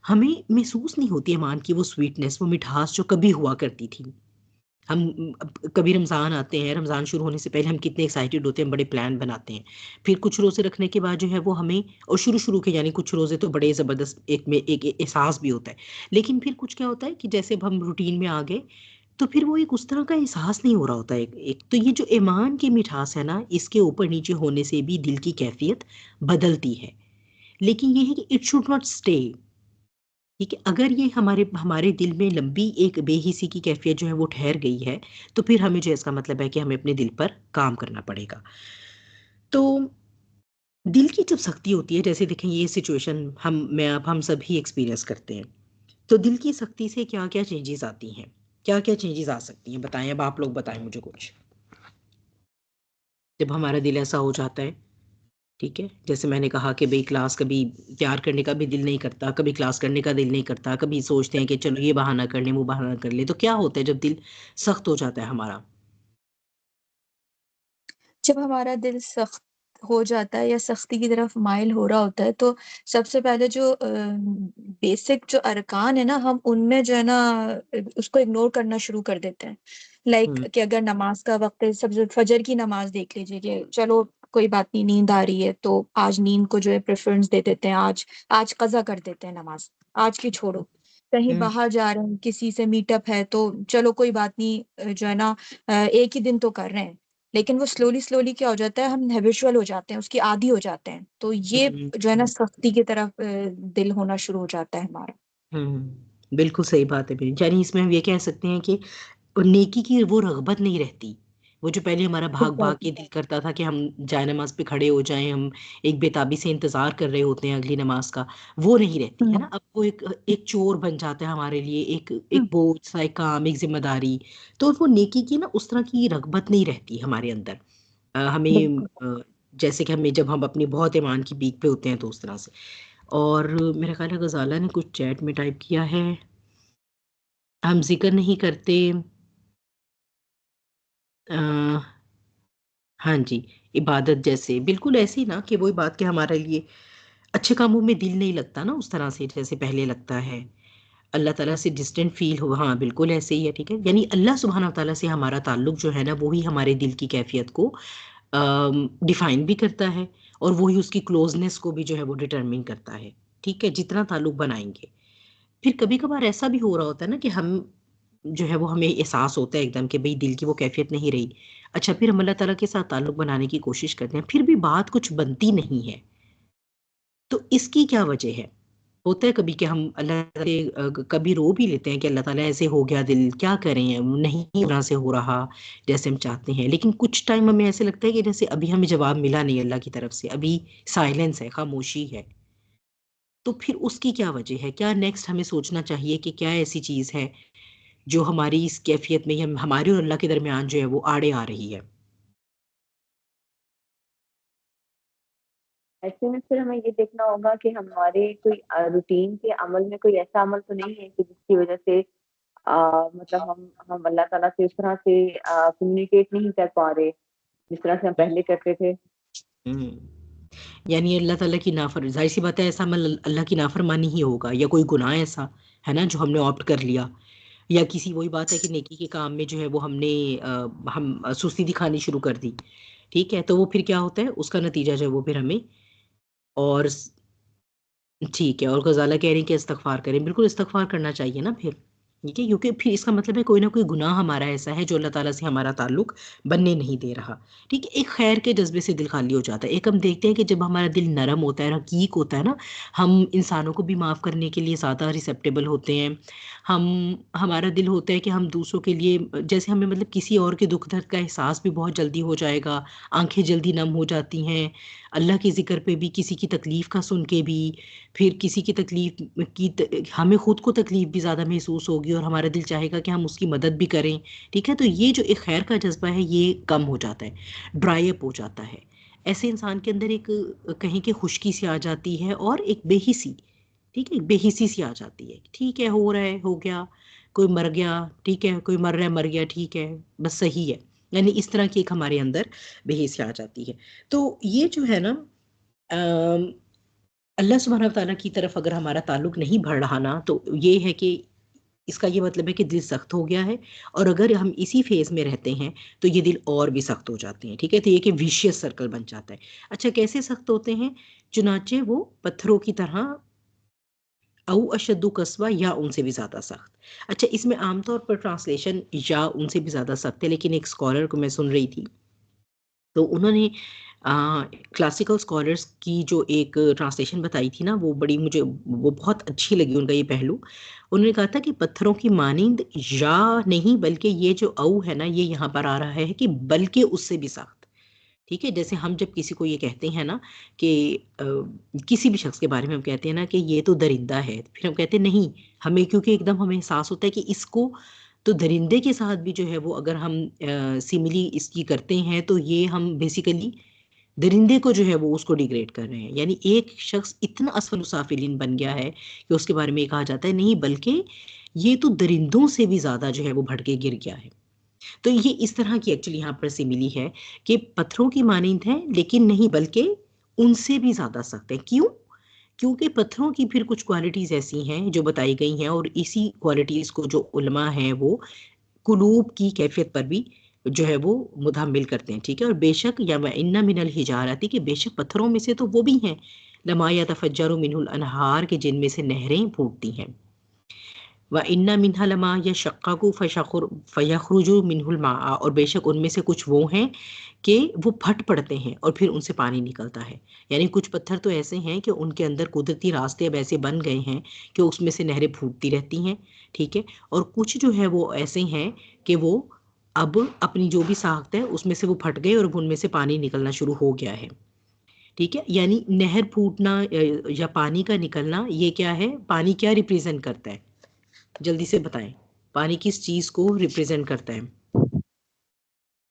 ہمیں محسوس نہیں ہوتی ایمان کی وہ سویٹنس، وہ مٹھاس جو کبھی ہوا کرتی تھی۔ ہم کبھی رمضان آتے ہیں، رمضان شروع ہونے سے پہلے ہم کتنے ایکسائٹیڈ ہوتے ہیں، بڑے پلان بناتے ہیں، پھر کچھ روزے رکھنے کے بعد جو ہے وہ ہمیں، اور شروع کے یعنی کچھ روزے تو بڑے زبردست ایک احساس بھی ہوتا ہے، لیکن پھر کچھ کیا ہوتا ہے کہ جیسے اب ہم روٹین میں آ گئے تو پھر وہ ایک اس طرح کا احساس نہیں ہو رہا ہوتا ہے ایک تو یہ جو ایمان کی مٹھاس ہے نا، اس کے اوپر نیچے ہونے سے بھی دل کی کیفیت بدلتی ہے، لیکن یہ ہے کہ اٹ شوڈ ناٹ اسٹے۔ ٹھیک ہے، اگر یہ ہمارے دل میں لمبی ایک بے حسی کی کیفیت جو ہے وہ ٹھہر گئی ہے تو پھر ہمیں جو اس کا مطلب ہے کہ ہمیں اپنے دل پر کام کرنا پڑے گا۔ تو دل کی جب سختی ہوتی ہے، جیسے دیکھیں یہ سچویشن ہم سب ہی ایکسپیرینس کرتے ہیں، تو دل کی سختی سے کیا کیا چینجز آتی ہیں، کیا کیا چینجز آ سکتی ہیں، بتائیں، اب آپ لوگ بتائیں مجھے کچھ۔ جب ہمارا دل ایسا ہو جاتا ہے، ٹھیک ہے، جیسے میں نے کہا کہ بھئی کلاس کبھی تیار کرنے کا بھی دل نہیں کرتا، کبھی کلاس کرنے کا دل نہیں کرتا، کبھی سوچتے ہیں کہ چلو یہ بہانہ کر لیں وہ بہانہ کر لیں، تو کیا ہوتا ہے جب دل سخت ہو جاتا ہے ہمارا؟ جب ہمارا دل سخت ہو جاتا ہے یا سختی کی طرف مائل ہو رہا ہوتا ہے تو سب سے پہلے جو بیسک جو ارکان ہے نا، ہم ان میں جو ہے نا اس کو اگنور کرنا شروع کر دیتے ہیں۔ لائک ہوں کہ اگر نماز کا وقت ہے، سب سے فجر کی نماز دیکھ لیجیے کہ چلو کوئی بات نہیں، نیند آ رہی ہے تو آج نیند کو جو ہے پریفرنس دے دیتے ہیں، آج قضا کر دیتے ہیں نماز، آج کی چھوڑو۔ کہیں ہوں باہر جا رہے ہیں، کسی سے میٹ اپ ہے تو چلو کوئی بات نہیں، جو ہے نا ایک ہی دن تو کر رہے ہیں، لیکن وہ سلولی کیا ہو جاتا ہے، ہم ہیبیچول ہو جاتے ہیں، اس کی عادی ہو جاتے ہیں، تو یہ ہوں جو ہے نا سختی کی طرف دل ہونا شروع ہو جاتا ہے ہمارا۔ ہوں بالکل صحیح بات ہے بہن، یعنی اس میں ہم یہ کہہ سکتے ہیں کہ نیکی کی وہ رغبت نہیں رہتی، وہ جو پہلے ہمارا بھاگ بھاگ کے دل کرتا تھا کہ ہم جائے نماز پہ کھڑے ہو جائیں، ہم ایک بےتابی سے انتظار کر رہے ہوتے ہیں اگلی نماز کا، وہ نہیں رہتی ہے نا، اب وہ ایک چور بن جاتا ہے ہمارے لیے، ایک بوجھ سا، ایک کام، ایک ذمہ داری، تو وہ نیکی کی نا اس طرح کی رغبت نہیں رہتی ہمارے اندر، ہمیں بالکل جیسے کہ جب ہم اپنی بہت ایمان کی پیک پہ ہوتے ہیں تو اس طرح سے۔ اور میرا خیال ہے غزالہ نے کچھ چیٹ میں ٹائپ کیا ہے، ہم ذکر نہیں کرتے، ہاں جی، عبادت جیسے بالکل ایسی نا کہ وہی بات کہ ہمارے لیے اچھے کاموں میں دل نہیں لگتا نا اس طرح سے جیسے پہلے لگتا ہے، اللہ تعالیٰ سے ڈسٹینٹ فیل ہو، ہاں بالکل ایسے ہی ہے، ٹھیک ہے. یعنی اللہ سبحانہ تعالیٰ سے ہمارا تعلق جو ہے نا وہی ہمارے دل کی کیفیت کو ڈیفائن بھی کرتا ہے، اور وہی اس کی کلوزنس کو بھی جو ہے وہ ڈٹرمن کرتا ہے. ٹھیک ہے، جتنا تعلق بنائیں گے. پھر کبھی کبھار ایسا بھی ہو رہا ہوتا ہے نا کہ ہم جو ہے وہ ہمیں احساس ہوتا ہے ایک دم کہ بھئی دل کی وہ کیفیت نہیں رہی. اچھا، پھر ہم اللہ تعالیٰ کے ساتھ تعلق بنانے کی کوشش کرتے ہیں، پھر بھی بات کچھ بنتی نہیں ہے. تو اس کی کیا وجہ ہے؟ ہوتا ہے کبھی کہ ہم اللہ تعالیٰ سے کبھی رو بھی لیتے ہیں کہ اللہ تعالیٰ ایسے ہو گیا دل، کیا کریں، نہیں طرح سے ہو رہا جیسے ہم چاہتے ہیں. لیکن کچھ ٹائم ہمیں ایسے لگتا ہے کہ جیسے ابھی ہمیں جواب ملا نہیں اللہ کی طرف سے، ابھی سائلنس ہے، خاموشی ہے. تو پھر اس کی کیا وجہ ہے؟ کیا نیکسٹ ہمیں سوچنا چاہیے کہ کیا ایسی چیز ہے جو ہماری اس کیفیت میں ہمارے اور اللہ کے درمیان جو ہے وہ آڑے آ رہی ہے؟ ایسے میں پھر ہمیں یہ دیکھنا ہوگا کہ ہمارے کوئی روٹین کے عمل میں کوئی ایسا عمل تو نہیں ہے کہ جس کی وجہ سے مطلب ہم اللہ تعالیٰ سے اس طرح سے کمیونیکیٹ نہیں کر پا رہے جس طرح سے ہم پہلے کرتے تھے. یعنی اللہ تعالیٰ کی ظاہر سی بات ہے ایسا عمل اللہ کی نافرمانی ہی ہوگا، یا کوئی گناہ ایسا ہے نا جو ہم نے آپٹ کر لیا، یا کسی وہی بات ہے کہ نیکی کے کام میں جو ہے وہ ہم سستی دکھانی شروع کر دی. ٹھیک ہے، تو وہ پھر کیا ہوتا ہے، اس کا نتیجہ جو ہے وہ پھر ہمیں اور ٹھیک ہے. اور غزالہ کہہ رہی ہیں کہ استغفار کریں. بالکل استغفار کرنا چاہیے نا پھر، ٹھیک ہے، کیونکہ پھر اس کا مطلب ہے کوئی نہ کوئی گناہ ہمارا ایسا ہے جو اللہ تعالیٰ سے ہمارا تعلق بننے نہیں دے رہا. ٹھیک ہے، ایک خیر کے جذبے سے دل خالی ہو جاتا ہے. ایک ہم دیکھتے ہیں کہ جب ہمارا دل نرم ہوتا ہے، رقیق ہوتا ہے نا، ہم انسانوں کو بھی معاف کرنے کے لیے زیادہ ریسیپٹیبل ہوتے ہیں. ہمارا دل ہوتا ہے کہ ہم دوسروں کے لیے جیسے ہمیں مطلب کسی اور کے دکھ درد کا احساس بھی بہت جلدی ہو جائے گا، آنکھیں جلدی نم ہو جاتی ہیں اللہ کے ذکر پہ بھی، کسی کی تکلیف کا سن کے بھی. پھر کسی کی تکلیف کی ہمیں خود کو تکلیف بھی زیادہ محسوس ہوگی اور ہمارا دل چاہے گا کہ ہم اس کی مدد بھی کریں. ٹھیک ہے، تو یہ جو ایک خیر کا جذبہ ہے یہ کم ہو جاتا ہے، ڈرائی اپ ہو جاتا ہے. ایسے انسان کے اندر ایک کہیں کہ خشکی سی آ جاتی ہے اور ایک بے حسی، ٹھیک ہے، ایک بے حسی سی آ جاتی ہے. ٹھیک ہے، ہو رہا ہے ہو گیا، کوئی مر گیا ٹھیک ہے، کوئی مر رہا ہے مر گیا ٹھیک ہے، بس صحیح ہے. یعنی اس طرح کی ایک ہمارے اندر بے حسی آ جاتی ہے. تو یہ جو ہے نا اللہ سبحانہ وتعالیٰ کی طرف اگر ہمارا تعلق نہیں بڑھ رہا نا، تو یہ ہے کہ اس کا یہ مطلب ہے کہ دل سخت ہو گیا ہے. اور اگر ہم اسی فیز میں رہتے ہیں تو یہ دل اور بھی سخت ہو جاتے ہیں. ٹھیک ہے، تو یہ کہ ویشیس سرکل بن جاتا ہے. اچھا، کیسے سخت ہوتے ہیں؟ چنانچہ وہ پتھروں کی طرح او اشد قسوہ، یا ان سے بھی زیادہ سخت. اچھا، اس میں عام طور پر ٹرانسلیشن یا ان سے بھی زیادہ سخت ہے، لیکن ایک اسکالر کو میں سن رہی تھی تو انہوں نے کلاسیکل اسکالرس کی جو ایک ٹرانسلیشن بتائی تھی نا، وہ مجھے وہ بہت اچھی لگی ان کا یہ پہلو. انہوں نے کہا تھا کہ پتھروں کی مانند یا نہیں، بلکہ یہ جو او ہے نا یہ یہاں پر آ رہا ہے کہ بلکہ اس سے بھی سخت. ٹھیک ہے، جیسے ہم جب کسی کو یہ کہتے ہیں نا کہ کسی بھی شخص کے بارے میں ہم کہتے ہیں نا کہ یہ تو درندہ ہے، پھر ہم کہتے ہیں نہیں، ہمیں کیونکہ ایک دم ہمیں احساس ہوتا ہے کہ اس کو تو درندے کے ساتھ بھی جو ہے وہ اگر ہم سملی اس کی کرتے ہیں تو یہ ہم بیسیکلی درندے کو جو ہے وہ اس کو ڈیگریڈ کر رہے ہیں. یعنی ایک شخص اتنا اسفل سافلین بن گیا ہے کہ اس کے بارے میں یہ کہا جاتا ہے نہیں، بلکہ یہ تو درندوں سے بھی زیادہ جو ہے وہ بھڑ کے گر گیا ہے. تو یہ اس طرح کی ایکچولی یہاں پر سملی ہے کہ پتھروں کی مانند ہے لیکن نہیں، بلکہ ان سے بھی زیادہ سخت ہے. کیوں؟ کیونکہ پتھروں کی پھر کچھ کوالٹیز ایسی ہیں جو بتائی گئی ہیں، اور اسی کوالٹیز کو جو علماء ہیں وہ قلوب کی کیفیت پر بھی جو ہے وہ مدھمل کرتے ہیں. ٹھیک ہے، اور بے شک یا وَإِنَّ مِنَ الْحِجَارَةِ کہ بے شک پتھروں میں سے تو وہ بھی ہیں لَمَا يَتَفَجَّرُ مِنْهُ الْأَنْهَارُ کہ جن میں سے نہریں پھوٹتی ہیں. وَإِنَّ مِنْهَا لَمَا يَشَقَّقُ فَيَخْرُجُ مِنْهُ الْمَاءُ اور بے شک ان میں سے کچھ وہ ہیں کہ وہ پھٹ پڑتے ہیں اور پھر ان سے پانی نکلتا ہے. یعنی کچھ پتھر تو ایسے ہیں کہ ان کے اندر قدرتی راستے اب ایسے بن گئے ہیں کہ اس میں سے نہریں پھوٹتی رہتی ہیں. ٹھیک ہے، اور کچھ جو ہے وہ ایسے ہیں کہ وہ اب اپنی جو بھی ساخت ہے اس میں سے وہ پھٹ گئے اور اب ان میں سے پانی نکلنا شروع ہو گیا ہے. ٹھیک ہے، یعنی نہر پھوٹنا یا پانی کا نکلنا یہ کیا ہے؟ پانی کیا ریپریزنٹ کرتا ہے؟ جلدی سے بتائیں، پانی کس چیز کو ریپریزنٹ کرتا ہے؟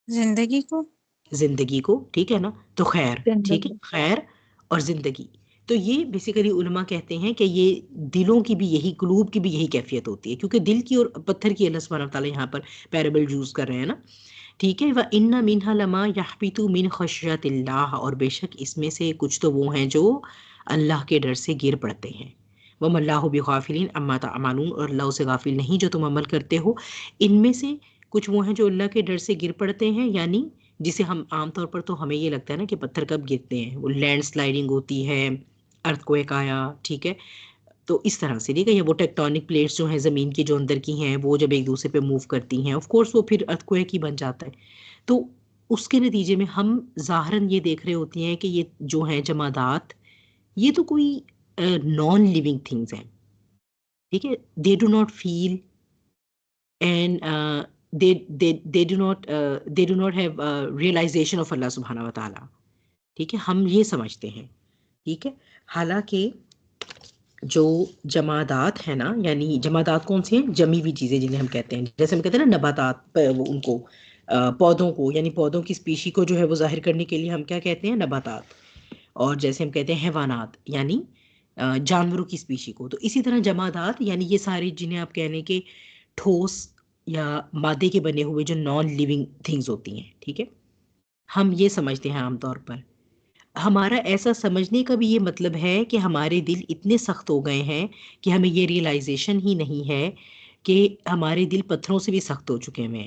زندگی کو. زندگی کو، ٹھیک ہے نا، تو خیر، ٹھیک ہے، خیر اور زندگی. تو یہ بیسیکلی علماء کہتے ہیں کہ یہ دلوں کی بھی یہی، قلوب کی بھی یہی کیفیت ہوتی ہے، کیونکہ دل کی اور پتھر کی اللہ سبحانہ وتعالیٰ یہاں پر پیرابل یوز کر رہے ہیں نا. ٹھیک ہے، وَإِنَّ مِنْهَا لَمَا يَحْبِطُ مِنْ خَشْيَةِ اللَّهِ اور بے شک اس میں سے کچھ تو وہ ہیں جو اللہ کے ڈر سے گر پڑتے ہیں. وَمَا اللَّهُ بِغَافِلٍ عَمَّا تَعْمَلُونَ، اور اللہ سے غافل نہیں جو تم عمل کرتے ہو. ان میں سے کچھ وہ ہیں جو اللہ کے ڈر سے گر پڑتے ہیں، یعنی جسے ہم عام طور پر تو ہمیں یہ لگتا ہے نا کہ پتھر کب گرتے ہیں، وہ لینڈ سلائڈنگ ہوتی ہے، ارتھ کویک آیا، ٹھیک ہے، تو اس طرح سے ٹھیک ہے، یا وہ ٹیکٹونک پلیٹس جو ہیں زمین کی جو اندر کی ہیں وہ جب ایک دوسرے پہ موو کرتی ہیں، آف کورس وہ پھر ارتھ کویک ہی بن جاتا ہے. تو اس کے نتیجے میں ہم ظاہراً یہ دیکھ رہے ہوتے ہیں کہ یہ جو ہیں جمادات، یہ تو کوئی نان لیونگ تھنگز ہیں، ٹھیک ہے، they do not feel and they do not have realization of Allah سبحانہ و تعالیٰ، ٹھیک ہے، ہم یہ سمجھتے ہیں، ٹھیک ہے. حالانکہ جو جمادات ہیں نا، یعنی جمادات کون سی ہیں؟ جمی ہوئی چیزیں جنہیں ہم کہتے ہیں، جیسے ہم کہتے ہیں نا نباتات، ان کو پودوں کو، یعنی پودوں کی اسپیشی کو جو ہے وہ ظاہر کرنے کے لیے ہم کیا کہتے ہیں؟ نباتات. اور جیسے ہم کہتے ہیں حیوانات، یعنی جانوروں کی اسپیشی کو. تو اسی طرح جمادات یعنی یہ ساری جنہیں آپ کہہ لیں کہ ٹھوس یا مادے کے بنے ہوئے جو نان لیونگ تھنگز ہوتی ہیں، ٹھیک ہے، ہم یہ سمجھتے ہیں عام طور پر. ہمارا ایسا سمجھنے کا بھی یہ مطلب ہے کہ ہمارے دل اتنے سخت ہو گئے ہیں کہ ہمیں یہ ریئلائزیشن ہی نہیں ہے کہ ہمارے دل پتھروں سے بھی سخت ہو چکے ہیں.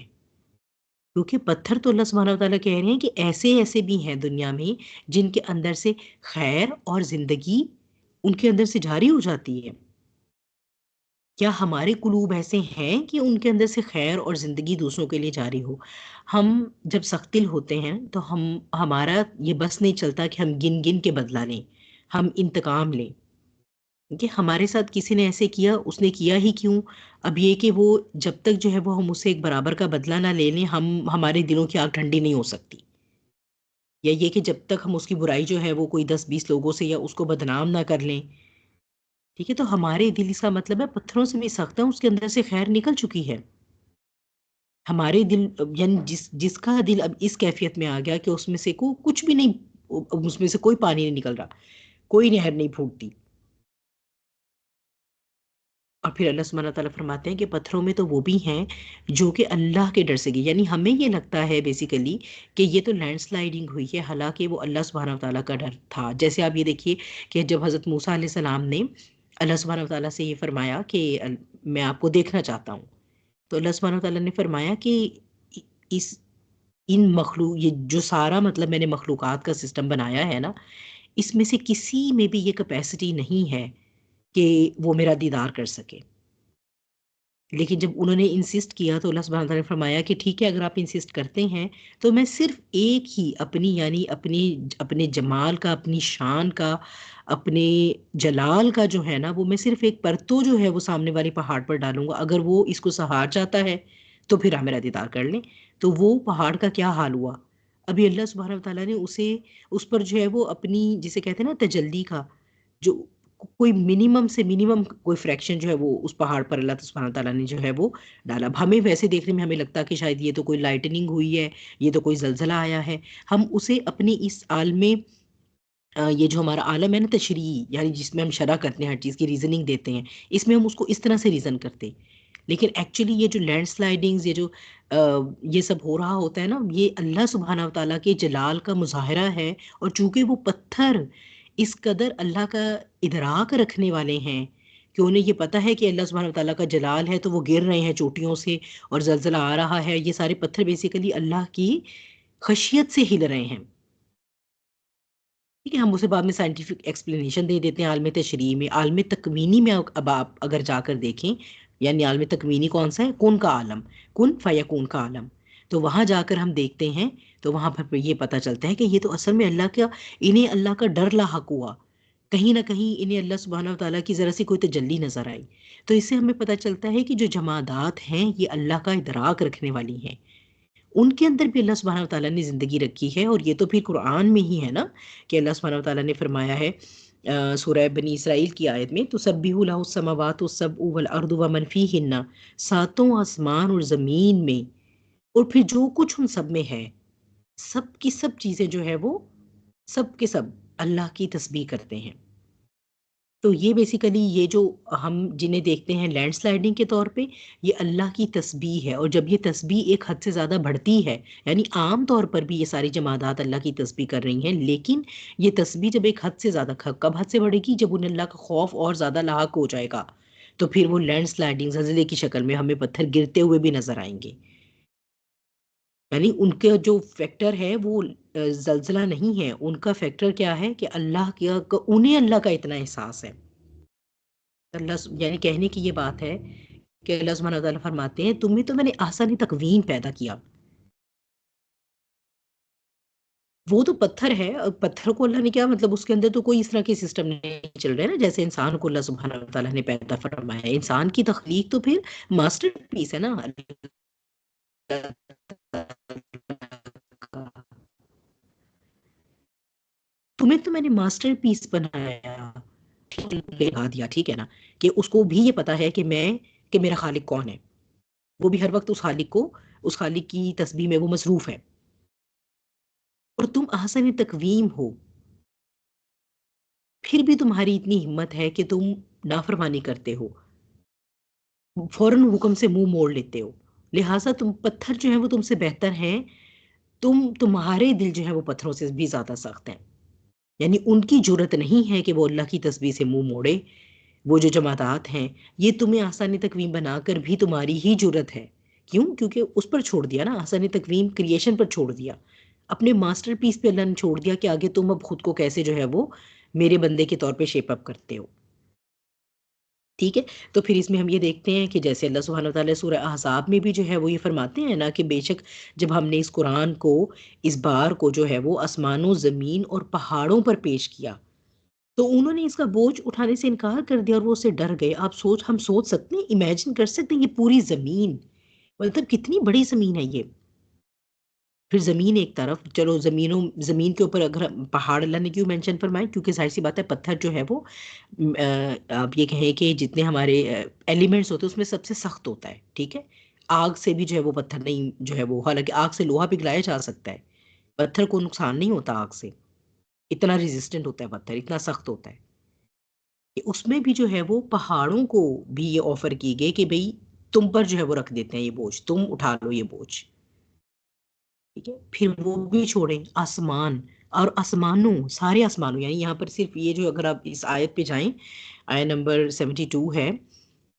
کیونکہ پتھر تو اللہ سبحانہ و تعالیٰ کہہ رہے ہیں کہ ایسے ایسے بھی ہیں دنیا میں جن کے اندر سے خیر اور زندگی ان کے اندر سے جاری ہو جاتی ہے. کیا ہمارے قلوب ایسے ہیں کہ ان کے اندر سے خیر اور زندگی دوسروں کے لیے جاری ہو؟ ہم جب سخت دل ہوتے ہیں تو ہمارا یہ بس نہیں چلتا کہ ہم گن گن کے بدلہ لیں، ہم انتقام لیں. کہ ہمارے ساتھ کسی نے ایسے کیا، اس نے کیا ہی کیوں؟ اب یہ کہ وہ جب تک جو ہے وہ ہم اسے ایک برابر کا بدلہ نہ لے لیں، ہمارے دلوں کی آگ ٹھنڈی نہیں ہو سکتی. یا یہ کہ جب تک ہم اس کی برائی جو ہے وہ کوئی 10-20 لوگوں سے یا اس کو بدنام نہ کر لیں، ٹھیک ہے. تو ہمارے دل، اس کا مطلب ہے پتھروں سے بھی سخت ہے، اس کے اندر سے خیر نکل چکی ہے. ہمارے دل، یعنی جس کا دل اب اس کیفیت میں آ گیا کہ اس میں سے کچھ بھی نہیں، اس میں سے کوئی پانی نہیں نکل رہا، کوئی نہر نہیں پھوٹتی. اور پھر اللہ سبحانہ تعالیٰ فرماتے ہیں کہ پتھروں میں تو وہ بھی ہیں جو کہ اللہ کے ڈر سے گئے. یعنی ہمیں یہ لگتا ہے بیسیکلی کہ یہ تو لینڈ سلائڈنگ ہوئی ہے، حالانکہ وہ اللہ سبحانہ تعالیٰ کا ڈر تھا. جیسے آپ یہ دیکھیے کہ جب حضرت موسیٰ علیہ السلام نے اللہ سبحانہ تعالیٰ سے یہ فرمایا کہ میں آپ کو دیکھنا چاہتا ہوں، تو اللہ سبحانہ تعالیٰ نے فرمایا کہ ان مخلوق، یہ جو سارا مطلب میں نے مخلوقات کا سسٹم بنایا ہے نا، اس میں سے کسی میں بھی یہ کیپیسٹی نہیں ہے کہ وہ میرا دیدار کر سکے. لیکن جب انہوں نے انسسٹ کیا تو اللہ سبحانہ تعالیٰ نے فرمایا کہ ٹھیک ہے، اگر آپ انسسٹ کرتے ہیں تو میں صرف ایک ہی یعنی اپنے جمال کا، اپنی شان کا، اپنے جلال کا جو ہے نا، وہ میں صرف ایک پرتو جو ہے وہ سامنے والی پہاڑ پر ڈالوں گا. اگر وہ اس کو سہار جاتا ہے تو پھر آپ میرا دیدار کر لیں. تو وہ پہاڑ کا کیا حال ہوا؟ ابھی اللہ سبحانہ تعالیٰ نے اس پر جو ہے وہ اپنی، جسے کہتے ہیں نا تجلی کا، جو کوئی منیمم سے منیمم کوئی فریکشن جو ہے وہ اس پہاڑ پر اللہ سبحانہ تعالیٰ نے جو ہے وہ ڈالا. اب ہمیں ویسے دیکھنے میں ہمیں لگتا ہے کہ شاید یہ تو کوئی لائٹننگ ہوئی ہے، یہ تو کوئی زلزلہ آیا ہے. ہم اسے اپنی اس عالم، یہ جو ہمارا عالم ہے نا تشریعی، یعنی جس میں ہم شرح کرتے ہیں، ہر چیز کی ریزننگ دیتے ہیں، اس میں ہم اس کو اس طرح سے ریزن کرتے ہیں. لیکن ایکچولی یہ جو لینڈ سلائڈنگز، یہ جو یہ سب ہو رہا ہوتا ہے نا، یہ اللہ سبحانہ تعالیٰ کے جلال کا مظاہرہ ہے. اور چونکہ وہ پتھر اس قدر اللہ کا ادراک رکھنے والے ہیں کہ انہیں یہ پتہ ہے کہ اللہ سبحانہ تعالیٰ کا جلال ہے، تو وہ گر رہے ہیں چوٹیوں سے اور زلزلہ آ رہا ہے. یہ سارے پتھر بیسیکلی اللہ کی خشیت سے ہل رہے ہیں. ٹھیک ہے، ہم اسے بعد میں سائنٹیفک ایکسپلینیشن دے دیتے ہیں عالم تشریح میں. عالم تکوینی میں اب آپ اگر جا کر دیکھیں، یعنی عالم تکوینی کون سا ہے؟ کن کا عالم، کن فیکون کا عالم. تو وہاں جا کر ہم دیکھتے ہیں تو وہاں پر یہ پتہ چلتا ہے کہ یہ تو اصل میں انہیں اللہ کا ڈر لاحق ہوا. کہیں نہ کہیں انہیں اللہ سبحانہ تعالیٰ کی ذرا سی کوئی تجلی نظر آئی. تو اس سے ہمیں پتہ چلتا ہے کہ جو جمادات ہیں یہ اللہ کا ادراک رکھنے والی ہیں. ان کے اندر بھی اللہ سبحانہ تعالیٰ نے زندگی رکھی ہے. اور یہ تو پھر قرآن میں ہی ہے نا کہ اللہ سبحانہ تعالیٰ نے فرمایا ہے سورہ بنی اسرائیل کی آیت میں، تسبح لہ السماوات السبع والارض ومن فیہن، ساتوں آسمان اور زمین میں اور پھر جو کچھ ان سب میں ہے، سب کی سب چیزیں جو ہے وہ سب کے سب اللہ کی تسبیح کرتے ہیں. تو یہ بیسیکلی یہ جو ہم جنہیں دیکھتے ہیں لینڈ سلائڈنگ کے طور پہ، یہ اللہ کی تسبیح ہے. اور جب یہ تسبیح ایک حد سے زیادہ بڑھتی ہے، یعنی عام طور پر بھی یہ ساری جمادات اللہ کی تسبیح کر رہی ہیں، لیکن یہ تسبیح جب ایک حد سے زیادہ، کب حد سے بڑھے گی؟ جب انہیں اللہ کا خوف اور زیادہ لاحق ہو جائے گا، تو پھر وہ لینڈ سلائڈنگ، زلزلے کی شکل میں ہمیں پتھر گرتے ہوئے بھی نظر آئیں گے. یعنی ان کا جو فیکٹر ہے وہ زلزلہ نہیں ہے، ان کا فیکٹر کیا ہے کہ انہیں اللہ کا اتنا احساس ہے. اللہ یعنی کہنے کی یہ بات ہے کہ اللہ سبحانہ وتعالیٰ فرماتے ہیں تمہیں تو میں نے احسن تکوین پیدا کیا. وہ تو پتھر ہے، پتھر کو اللہ نے کیا مطلب اس کے اندر تو کوئی اس طرح کے سسٹم نہیں چل رہے نا جیسے انسان کو اللہ سبحانہ وتعالیٰ نے پیدا فرمایا ہے. انسان کی تخلیق تو پھر ماسٹر پیس ہے نا. تمہیں تو میں نے ماسٹر پیس بنایا، لگا دیا، ٹھیک ہے نا، کہ اس کو بھی یہ پتا ہے کہ میرا خالق کون ہے. وہ بھی ہر وقت اس خالق کی تسبیح میں وہ مصروف ہے. اور تم احسن تقویم ہو، پھر بھی تمہاری اتنی ہمت ہے کہ تم نافرمانی کرتے ہو، فوراً حکم سے منہ موڑ لیتے ہو. لہٰذا پتھر جو ہیں وہ تم سے بہتر ہیں، تمہارے دل جو ہے وہ پتھروں سے بھی زیادہ سخت ہیں. یعنی ان کی جرت نہیں ہے کہ وہ اللہ کی تسبیح سے منہ موڑے. وہ جو جماعتات ہیں یہ تمہیں آسانی تقویم بنا کر بھی تمہاری ہی جرت ہے. کیوں؟ کیونکہ اس پر چھوڑ دیا نا، آسانی تقویم کریشن پر چھوڑ دیا، اپنے ماسٹر پیس پہ اللہ نے چھوڑ دیا کہ آگے تم اب خود کو کیسے جو ہے وہ میرے بندے کے طور پہ شیپ اپ کرتے ہو. ٹھیک ہے. تو پھر اس میں ہم یہ دیکھتے ہیں کہ جیسے اللہ سبحانہ وتعالیٰ سورہ احزاب میں بھی جو ہے وہ یہ فرماتے ہیں نا کہ بے شک جب ہم نے اس قرآن کو، اس بار کو جو ہے وہ آسمانوں، زمین اور پہاڑوں پر پیش کیا تو انہوں نے اس کا بوجھ اٹھانے سے انکار کر دیا اور وہ اسے ڈر گئے. ہم سوچ سکتے ہیں، امیجن کر سکتے ہیں یہ پوری زمین، مطلب کتنی بڑی زمین ہے یہ. پھر زمین ایک طرف، چلو زمین کے اوپر اگر پہاڑ اللہ نے کیوں مینشن فرمائے؟ کیونکہ ظاہر سی بات ہے پتھر جو ہے وہ آپ یہ کہیں کہ جتنے ہمارے ایلیمنٹس ہوتے ہیں اس میں سب سے سخت ہوتا ہے. ٹھیک ہے. آگ سے بھی جو ہے وہ پتھر نہیں جو ہے وہ، حالانکہ آگ سے لوہا پگھلایا جا سکتا ہے، پتھر کو نقصان نہیں ہوتا آگ سے. اتنا ریزسٹنٹ ہوتا ہے پتھر، اتنا سخت ہوتا ہے کہ اس میں بھی جو ہے وہ پہاڑوں کو بھی یہ آفر کی گئی کہ بھئی تم پر جو ہے وہ رکھ دیتے ہیں یہ بوجھ، تم اٹھا لو یہ بوجھ. ٹھیک ہے. پھر وہ بھی چھوڑیں آسمان اور آسمانوں، سارے آسمانوں، یعنی یہاں پر صرف یہ جو اگر آپ اس آیت پہ جائیں، آیت نمبر 72 ہے،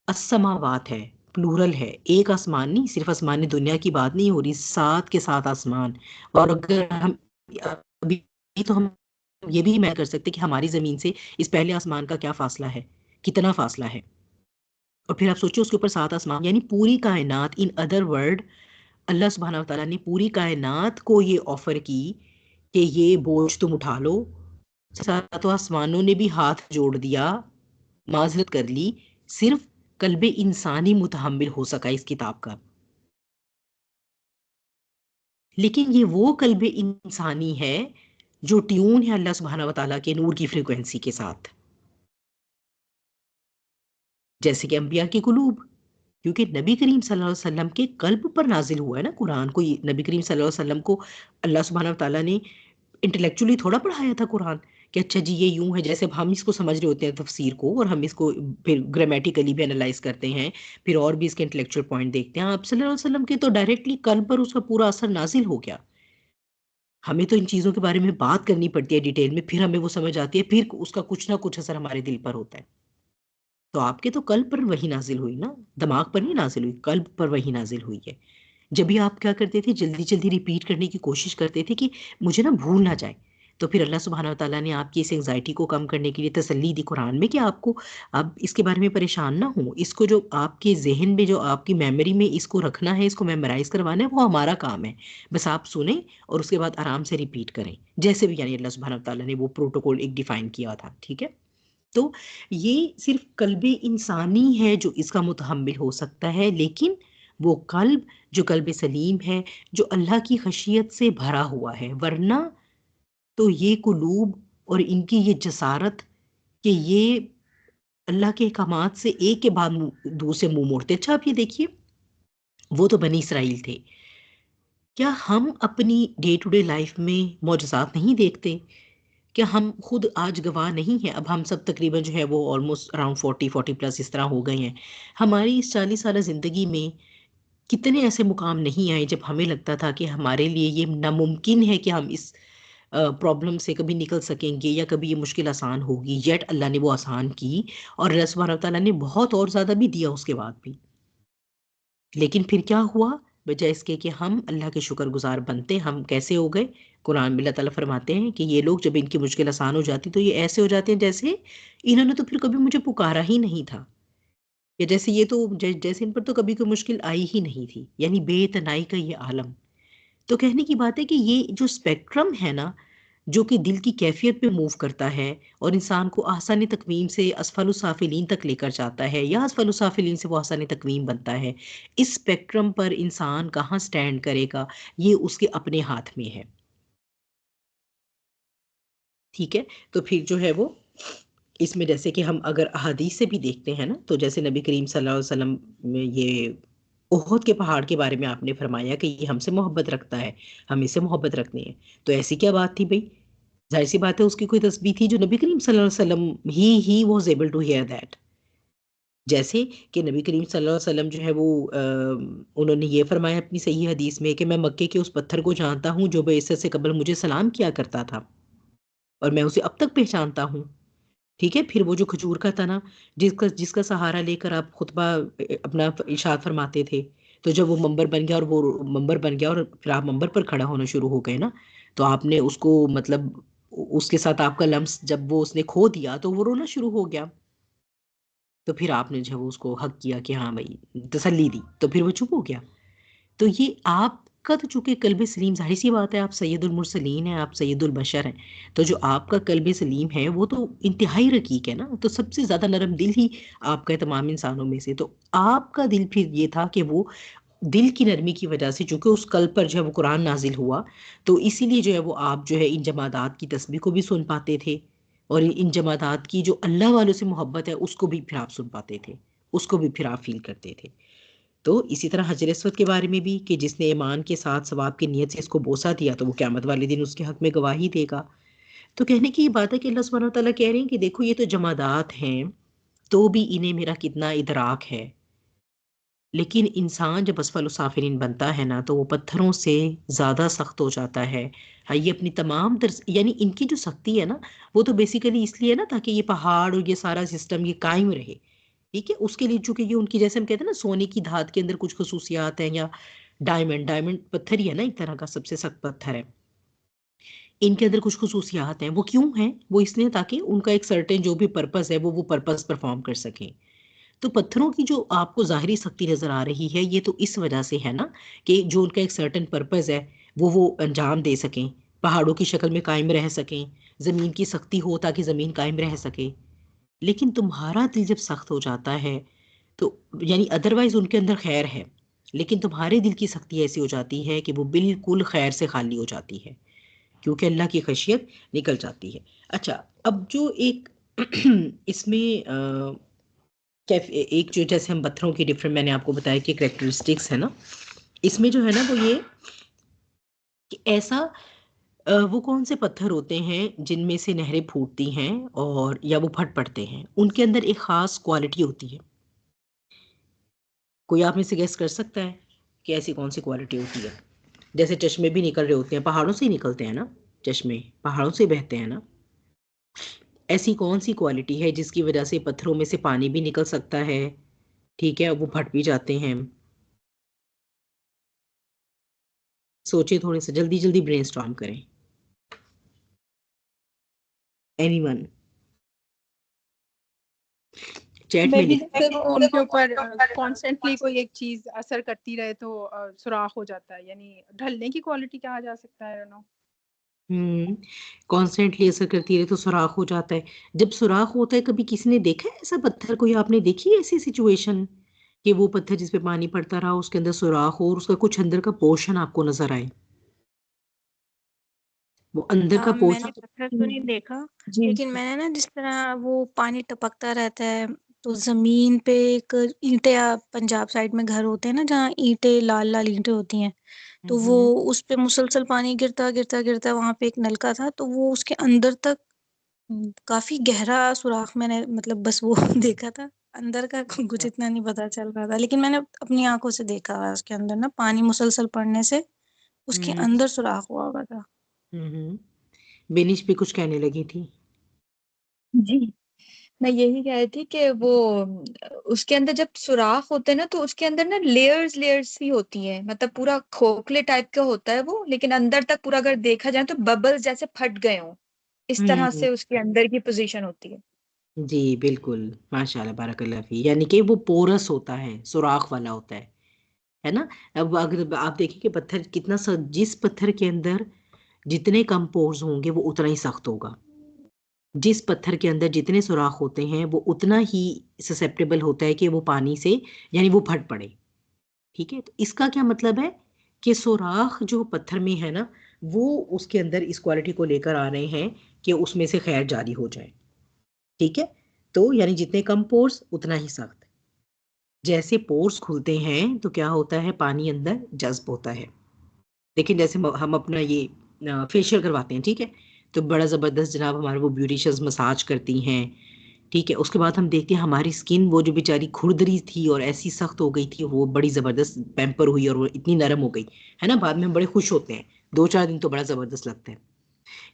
السماوات ہے، پلورل ہے، ایک آسمان نہیں، صرف آسمان دنیا کی بات نہیں ہو رہی، 7 کے 7 آسمان. اور اگر ہم ابھی تو ہم یہ بھی میں کر سکتے کہ ہماری زمین سے اس پہلے آسمان کا کیا فاصلہ ہے، کتنا فاصلہ ہے. اور پھر آپ سوچو اس کے اوپر 7 آسمان، یعنی پوری کائنات، ان ادر ورڈ اللہ سبحانہ وتعالیٰ نے پوری کائنات کو یہ آفر کی کہ یہ بوجھ تم اٹھا لو. 7 آسمانوں نے بھی ہاتھ جوڑ دیا، معذرت کر لی، صرف قلب انسانی متحمل ہو سکا اس کتاب کا. لیکن یہ وہ قلب انسانی ہے جو ٹیون ہے اللہ سبحانہ وتعالیٰ کے نور کی فریکوینسی کے ساتھ، جیسے کہ انبیاء کے قلوب. کیونکہ نبی کریم صلی اللہ علیہ وسلم کے قلب پر نازل ہوا ہے نا قرآن کو. نبی کریم صلی اللہ علیہ وسلم کو اللہ سبحانہ وتعالیٰ نے انٹلیکچولی تھوڑا پڑھایا تھا قرآن کہ اچھا جی یہ یوں ہے، جیسے ہم اس کو سمجھ رہے ہوتے ہیں تفسیر کو، اور ہم اس کو پھر گرامیٹیکلی بھی انالائز کرتے ہیں، پھر اور بھی اس کے انٹلیکچوئل پوائنٹ دیکھتے ہیں. آپ صلی اللہ علیہ وسلم کے تو ڈائریکٹلی قلب پر اس کا پورا اثر نازل ہو گیا. ہمیں تو ان چیزوں کے بارے میں بات کرنی پڑتی ہے ڈیٹیل میں، پھر ہمیں وہ سمجھ آتی ہے، پھر اس کا کچھ نہ کچھ اثر ہمارے دل پر ہوتا ہے. تو آپ کے تو قلب پر وہی نازل ہوئی نا، دماغ پر نہیں نازل ہوئی، قلب پر وہی نازل ہوئی ہے. جب بھی آپ کیا کرتے تھے، جلدی جلدی ریپیٹ کرنے کی کوشش کرتے تھے کہ مجھے نا بھول نہ جائے. تو پھر اللہ سبحانہ وتعالیٰ نے آپ کی اس انگزائٹی کو کم کرنے کے لیے تسلی دی قرآن میں کہ آپ کو اب اس کے بارے میں پریشان نہ ہوں. اس کو جو آپ کے ذہن میں، جو آپ کی میموری میں اس کو رکھنا ہے، اس کو میمورائز کروانا ہے، وہ ہمارا کام ہے. بس آپ سنیں اور اس کے بعد آرام سے ریپیٹ کریں، جیسے بھی یعنی اللہ سبحانہ وتعالیٰ نے وہ پروٹوکول ایک ڈیفائن کیا تھا. ٹھیک ہے. تو یہ صرف قلب انسانی ہے جو اس کا متحمل ہو سکتا ہے، لیکن وہ قلب جو قلب سلیم ہے، جو اللہ کی خشیت سے بھرا ہوا ہے. ورنہ تو یہ قلوب اور ان کی یہ جسارت کہ یہ اللہ کے احکامات سے ایک کے بعد دوسرے منہ موڑتے. اچھا آپ یہ دیکھیے، وہ تو بنی اسرائیل تھے. کیا ہم اپنی ڈے ٹو ڈے لائف میں معجزات نہیں دیکھتے کہ ہم خود آج گواہ نہیں ہیں. اب ہم سب تقریباً جو ہے وہ آلموسٹ اراؤنڈ 40 پلس اس طرح ہو گئے ہیں. ہماری اس 40 سالہ زندگی میں کتنے ایسے مقام نہیں آئے جب ہمیں لگتا تھا کہ ہمارے لیے یہ ناممکن ہے کہ ہم اس پرابلم سے کبھی نکل سکیں گے یا کبھی یہ مشکل آسان ہوگی. یٹ اللہ نے وہ آسان کی، اور اللہ سبحانہ تعالیٰ نے بہت اور زیادہ بھی دیا اس کے بعد بھی. لیکن پھر کیا ہوا؟ بجائے اس کے کہ ہم اللہ کے شکر گزار بنتے، ہم کیسے ہو گئے؟ قرآن میں اللہ تعالیٰ فرماتے ہیں کہ یہ لوگ جب ان کی مشکل آسان ہو جاتی تو یہ ایسے ہو جاتے ہیں جیسے انہوں نے تو پھر کبھی مجھے پکارا ہی نہیں تھا، یا جیسے یہ تو جیسے ان پر تو کبھی کوئی مشکل آئی ہی نہیں تھی. یعنی بے تنائی کا یہ عالم. تو کہنے کی بات ہے کہ یہ جو اسپیکٹرم ہے نا، جو کہ دل کی کیفیت پہ موو کرتا ہے اور انسان کو احسن تقویم سے اسفل السافلین تک لے کر جاتا ہے، یا اسفل السافلین سے وہ احسن تقویم بنتا ہے، اس اسپیکٹرم پر انسان کہاں سٹینڈ کرے گا یہ اس کے اپنے ہاتھ میں ہے. ٹھیک ہے. تو پھر جو ہے وہ اس میں جیسے کہ ہم اگر احادیث سے بھی دیکھتے ہیں نا، تو جیسے نبی کریم صلی اللہ علیہ وسلم میں یہ احد کے پہاڑ کے بارے میں آپ نے فرمایا کہ یہ ہم سے محبت رکھتا ہے، ہم اس سے محبت رکھتے ہیں. تو ایسی کیا بات تھی بھئی؟ ظاہر سی بات ہے اس کی کوئی تسبیح تھی جو نبی کریم صلی اللہ علیہ وسلم he was able to hear that. جیسے کہ نبی کریم صلی اللہ علیہ وسلم جو ہے وہ انہوں نے یہ فرمایا اپنی صحیح حدیث میں کہ میں مکے کے اس پتھر کو جانتا ہوں جو بعثت سے قبل مجھے سلام کیا کرتا تھا، اور میں اسے اب تک پہچانتا ہوں. ٹھیک ہے. پھر وہ جو کھجور کا تنا جس کا سہارا لے کر آپ خطبہ اپنا ارشاد فرماتے تھے، تو جب وہ منبر بن گیا اور پھر آپ منبر پر کھڑا ہونا شروع ہو گئے نا، تو آپ نے اس کو مطلب اس کے ساتھ آپ کا لمس جب وہ اس نے کھو دیا تو وہ رونا شروع ہو گیا. تو پھر آپ نے جب اس کو حق کیا کہ ہاں بھائی تسلی دی، تو پھر وہ چپ ہو گیا. تو یہ آپ کا تو چونکہ قلب سلیم، ظاہر سی بات ہے آپ سید المرسلین ہیں، آپ سید البشر ہیں، تو جو آپ کا قلب سلیم ہے وہ تو انتہائی رقیق ہے نا، تو سب سے زیادہ نرم دل ہی آپ کا ہے تمام انسانوں میں سے. تو آپ کا دل پھر یہ تھا کہ وہ دل کی نرمی کی وجہ سے، چونکہ اس قلب پر جو ہے وہ قرآن نازل ہوا، تو اسی لیے جو ہے وہ آپ جو ہے ان جمادات کی تسبیح کو بھی سن پاتے تھے، اور ان جمادات کی جو اللہ والوں سے محبت ہے اس کو بھی پھر آپ سن پاتے تھے، اس کو بھی پھر آپ فیل کرتے تھے. تو اسی طرح حجر اسود کے بارے میں بھی کہ جس نے ایمان کے ساتھ ثواب کی نیت سے اس کو بوسہ دیا تو وہ قیامت والے دن اس کے حق میں گواہی دے گا. تو کہنے کی یہ بات ہے کہ اللہ سبحانہ وتعالیٰ کہہ رہے ہیں کہ دیکھو یہ تو جمادات ہیں تو بھی انہیں میرا کتنا ادراک ہے، لیکن انسان جب اسفل السافلین بنتا ہے نا تو وہ پتھروں سے زیادہ سخت ہو جاتا ہے. یہ اپنی تمام یعنی ان کی جو سختی ہے نا وہ تو بیسیکلی اس لیے نا تاکہ یہ پہاڑ اور یہ سارا سسٹم یہ قائم رہے. ٹھیک ہے. اس کے لیے چونکہ یہ ان کی جیسے ہم کہتے ہیں نا سونے کی دھات کے اندر کچھ خصوصیات ہیں، یا ڈائمنڈ پتھر ہی ہے نا ایک طرح کا سب سے سخت پتھر ہے، ان کے اندر کچھ خصوصیات ہیں. وہ کیوں ہیں؟ وہ اس لیے تاکہ ان کا ایک سرٹن جو بھی پرپس ہے وہ پرپس پرفارم کر سکیں. تو پتھروں کی جو آپ کو ظاہری سختی نظر آ رہی ہے یہ تو اس وجہ سے ہے نا کہ جو ان کا ایک سرٹن پرپس ہے وہ انجام دے سکیں، پہاڑوں کی شکل میں قائم رہ سکیں، زمین کی سختی ہو تاکہ زمین قائم رہ سکے. لیکن تمہارا دل جب سخت ہو جاتا ہے تو یعنی ادروائز ان کے اندر خیر ہے، لیکن تمہارے دل کی سختی ایسی ہو جاتی ہے کہ وہ بالکل خیر سے خالی ہو جاتی ہے، کیونکہ اللہ کی خشیت نکل جاتی ہے. اچھا، اب جو ایک اس میں ایک جو جیسے ہم پتھروں کی ڈفرنٹ میں نے آپ کو بتایا کہ کریکٹرسٹکس ہے نا، اس میں جو ہے نا وہ یہ کہ ایسا وہ کون سے پتھر ہوتے ہیں جن میں سے نہریں پھوٹتی ہیں اور یا وہ پھٹ پڑتے ہیں، ان کے اندر ایک خاص کوالٹی ہوتی ہے. کوئی آپ میں سے گیس کر سکتا ہے کہ ایسی کون سی کوالٹی ہوتی ہے؟ جیسے چشمے بھی نکل رہے ہوتے ہیں، پہاڑوں سے ہی نکلتے ہیں نا، چشمے پہاڑوں سے بہتے ہیں نا. ایسی کون سی کوالٹی ہے جس کی وجہ سے پتھروں میں سے پانی بھی نکل سکتا ہے، ٹھیک ہے، وہ پھٹ بھی جاتے ہیں؟ سوچیں تھوڑے سے، جلدی برین اسٹارم کریں. اینی ون چیٹ میں صرف ان کے اوپر کانسٹنٹلی کوئی ایک چیز اثر کرتی رہے تو سوراخ ہو جاتا ہے، یعنی ڈھلنے کی کوالٹی کہا جا سکتا ہے. کانسٹنٹلی اثر کرتی رہے تو سوراخ ہو جاتا ہے. جب سوراخ ہوتا ہے کبھی کسی نے دیکھا ہے ایسا پتھر؟ کوئی آپ نے دیکھی ہے ایسی سچویشن کہ وہ پتھر جس پہ پانی پڑتا رہا اس کے اندر سوراخ ہو اور اس کا کچھ اندر کا پورشن آپ کو نظر آئے؟ وہ اندر کا میں نے پورشن پتھر تو نہیں دیکھا، جی لیکن میں نے نا جس طرح وہ پانی ٹپکتا رہتا ہے تو زمین پہ ایک اینٹیں، پنجاب سائڈ میں گھر ہوتے ہیں نا جہاں اینٹیں لال لال اینٹیں ہوتی ہیں، تو وہ اس پہ مسلسل پانی گرتا گرتا گرتا، وہاں پہ ایک نلکا تھا تو وہ اس کے اندر تک کافی گہرا سوراخ میں نے مطلب بس وہ دیکھا تھا، اندر کا کچھ اتنا نہیں پتا چل رہا تھا، لیکن میں نے اپنی آنکھوں سے دیکھا ہوا اس کے اندر نا پانی مسلسل پڑنے سے اس کے اندر سوراخ ہوا ہوا تھا۔ بینش پہ کچھ کہنے لگی تھی۔ جی میں یہی کہہ رہی تھی کہ وہ اس کے اندر جب سوراخ ہوتے ہیں نا تو اس کے اندر نا لیئرز ہی ہوتی ہیں، مطلب پورا کھوکھلے ٹائپ کا ہوتا ہے وہ، لیکن اندر تک پورا اگر دیکھا جائے تو ببلز جیسے پھٹ گئے ہوں، اس طرح سے اس کے اندر کی پوزیشن ہوتی ہے۔ جی بالکل، ماشاء اللہ، بارک اللہ فی، یعنی کہ وہ پورس ہوتا ہے، سوراخ والا ہوتا ہے نا۔ اب اگر آپ دیکھیں کہ پتھر کتنا جس پتھر کے اندر جتنے کم پورز ہوں گے وہ اتنا ہی سخت ہوگا، جس پتھر کے اندر جتنے سوراخ ہوتے ہیں وہ اتنا ہی سسیپٹیبل ہوتا ہے کہ وہ پانی سے یعنی وہ پھٹ پڑے، ٹھیک ہے۔ تو اس کا کیا مطلب ہے کہ سوراخ جو پتھر میں ہے نا وہ اس کے اندر اس کوالٹی کو لے کر آ رہے ہیں کہ اس میں سے خیر جاری ہو جائے، ٹھیک ہے۔ تو یعنی جتنے کم پورس اتنا ہی سخت، جیسے پورس کھلتے ہیں تو کیا ہوتا ہے، پانی اندر جذب ہوتا ہے۔ لیکن جیسے ہم اپنا یہ فیشیل کرواتے ہیں، ٹھیک ہے، تو بڑا زبردست جناب ہمارے وہ بیوٹیشنز مساج کرتی ہیں، ٹھیک ہے۔ اس کے بعد ہم دیکھتے ہیں ہماری سکن وہ جو بیچاری کھردری تھی اور ایسی سخت ہو گئی تھی وہ بڑی زبردست پیمپر ہوئی اور وہ اتنی نرم ہو گئی ہے نا، بعد میں ہم بڑے خوش ہوتے ہیں، 2-4 دن تو بڑا زبردست لگتا ہے،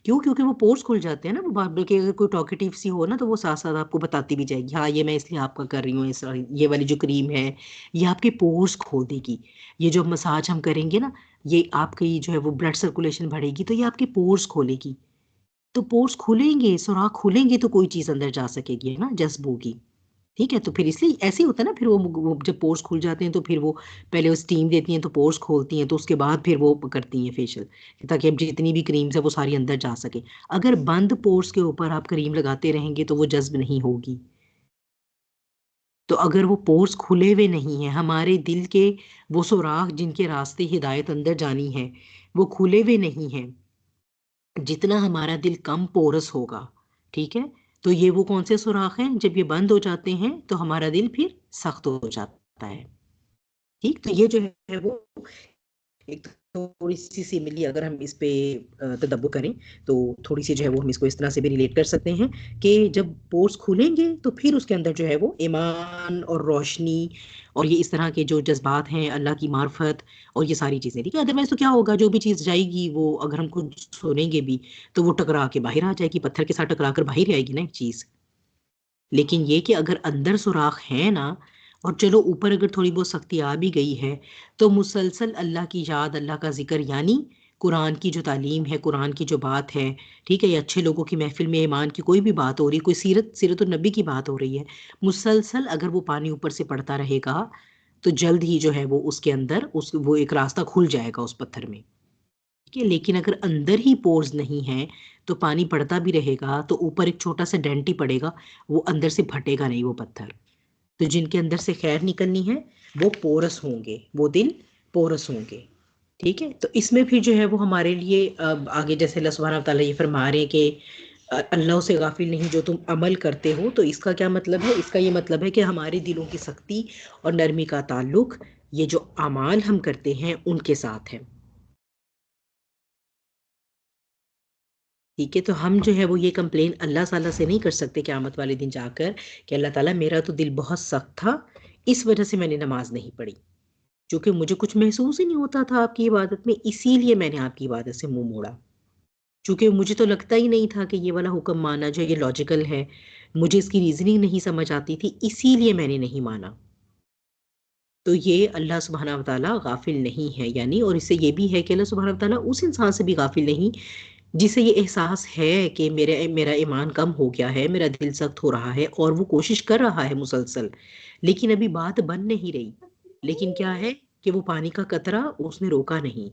کیوں؟ کیونکہ وہ پورس کھل جاتے ہیں نا، وہ بلکہ اگر کوئی ٹاکیٹیو سی ہو نا تو وہ ساتھ ساتھ آپ کو بتاتی بھی جائے گی، ہاں یہ میں اس لیے آپ کا کر رہی ہوں، یہ والی جو کریم ہے یہ آپ کے پورس کھول دے گی، یہ جو مساج ہم کریں گے نا یہ آپ کی جو ہے وہ بلڈ سرکولیشن بڑھے گی تو یہ آپ کے پورس کھولے گی، تو پورس کھولیں گے، سوراخ کھولیں گے تو کوئی چیز اندر جا سکے گی نا، جذب ہوگی، ٹھیک ہے۔ تو پھر اس لیے ایسے ہی ہوتا ہے نا، پھر وہ جب پورس کھل جاتے ہیں تو پھر وہ پہلے وہ اسٹیم دیتی ہیں تو پورس کھولتی ہیں، تو اس کے بعد پھر وہ کرتی ہیں فیشیل، تاکہ اب جتنی بھی کریمز ہیں وہ ساری اندر جا سکے۔ اگر بند پورس کے اوپر آپ کریم لگاتے رہیں گے تو وہ جذب نہیں ہوگی، تو اگر وہ پورس کھلے ہوئے نہیں ہیں، ہمارے دل کے وہ سوراخ جن کے راستے ہدایت اندر جانی ہے وہ کھلے ہوئے نہیں ہیں، جتنا ہمارا دل کم پورس ہوگا، ٹھیک ہے، تو یہ وہ کون سے سوراخ ہیں، جب یہ بند ہو جاتے ہیں تو ہمارا دل پھر سخت ہو جاتا ہے، ٹھیک۔ تو یہ جو ہے وہ ایک تھوڑی سی سیملی اگر ہم اس پہ تدبر کریں تو تھوڑی سی جو ہے وہ ہم اس کو اس طرح سے بھی ریلیٹ کر سکتے ہیں کہ جب پورس کھولیں گے تو پھر اس کے اندر جو ہے وہ ایمان اور روشنی اور یہ اس طرح کے جو جذبات ہیں، اللہ کی معرفت اور یہ ساری چیزیں، ٹھیک ہے۔ ادروائز تو کیا ہوگا، جو بھی چیز جائے گی وہ اگر ہم کچھ سنیں گے بھی تو وہ ٹکرا کے باہر آ جائے گی، پتھر کے ساتھ ٹکرا کر باہر آئے گی نا ایک چیز، لیکن یہ کہ اگر اندر سوراخ ہے نا، اور چلو اوپر اگر تھوڑی بہت سختی آ بھی گئی ہے تو مسلسل اللہ کی یاد، اللہ کا ذکر، یعنی قرآن کی جو تعلیم ہے، قرآن کی جو بات ہے، ٹھیک ہے، یا اچھے لوگوں کی محفل میں ایمان کی کوئی بھی بات ہو رہی، کوئی سیرت النبی کی بات ہو رہی ہے، مسلسل اگر وہ پانی اوپر سے پڑتا رہے گا تو جلد ہی جو ہے وہ اس کے اندر وہ ایک راستہ کھل جائے گا اس پتھر میں، ٹھیک ہے۔ لیکن اگر اندر ہی پورز نہیں ہیں تو پانی پڑتا بھی رہے گا تو اوپر ایک چھوٹا سا ڈینٹ ہی پڑے گا، وہ اندر سے پھٹے گا نہیں وہ پتھر۔ تو جن کے اندر سے خیر نکلنی ہے وہ پورس ہوں گے، وہ دل پورس ہوں گے، ٹھیک ہے۔ تو اس میں پھر جو ہے وہ ہمارے لیے آگے جیسے اللہ سبحانہ وتعالیٰ یہ فرما رہے ہیں کہ اللہ سے غافل نہیں جو تم عمل کرتے ہو، تو اس کا کیا مطلب ہے؟ اس کا یہ مطلب ہے کہ ہمارے دلوں کی سختی اور نرمی کا تعلق یہ جو اعمال ہم کرتے ہیں ان کے ساتھ ہے، ٹھیک ہے۔ تو ہم جو ہے وہ یہ کمپلین اللہ تعالیٰ سے نہیں کر سکتے قیامت والے دن جا کر کہ اللہ تعالیٰ میرا تو دل بہت سخت تھا اس وجہ سے میں نے نماز نہیں پڑھی، چونکہ مجھے کچھ محسوس ہی نہیں ہوتا تھا آپ کی عبادت میں، اسی لیے میں نے آپ کی عبادت سے منہ موڑا، چونکہ مجھے تو لگتا ہی نہیں تھا کہ یہ والا حکم مانا جو یہ لاجیکل ہے، مجھے اس کی ریزننگ نہیں سمجھ آتی تھی، اسی لیے میں نے نہیں مانا۔ تو یہ اللہ سبحانہ وتعالیٰ غافل نہیں ہے، یعنی اور اس سے یہ بھی ہے کہ اللہ سبحانہ وتعالیٰ اس انسان سے بھی غافل نہیں جسے یہ احساس ہے کہ میرا ایمان کم ہو گیا ہے، میرا دل سخت ہو رہا ہے اور وہ کوشش کر رہا ہے مسلسل، لیکن ابھی بات بن نہیں رہی، لیکن کیا ہے کہ وہ پانی کا قطرہ اس نے روکا نہیں،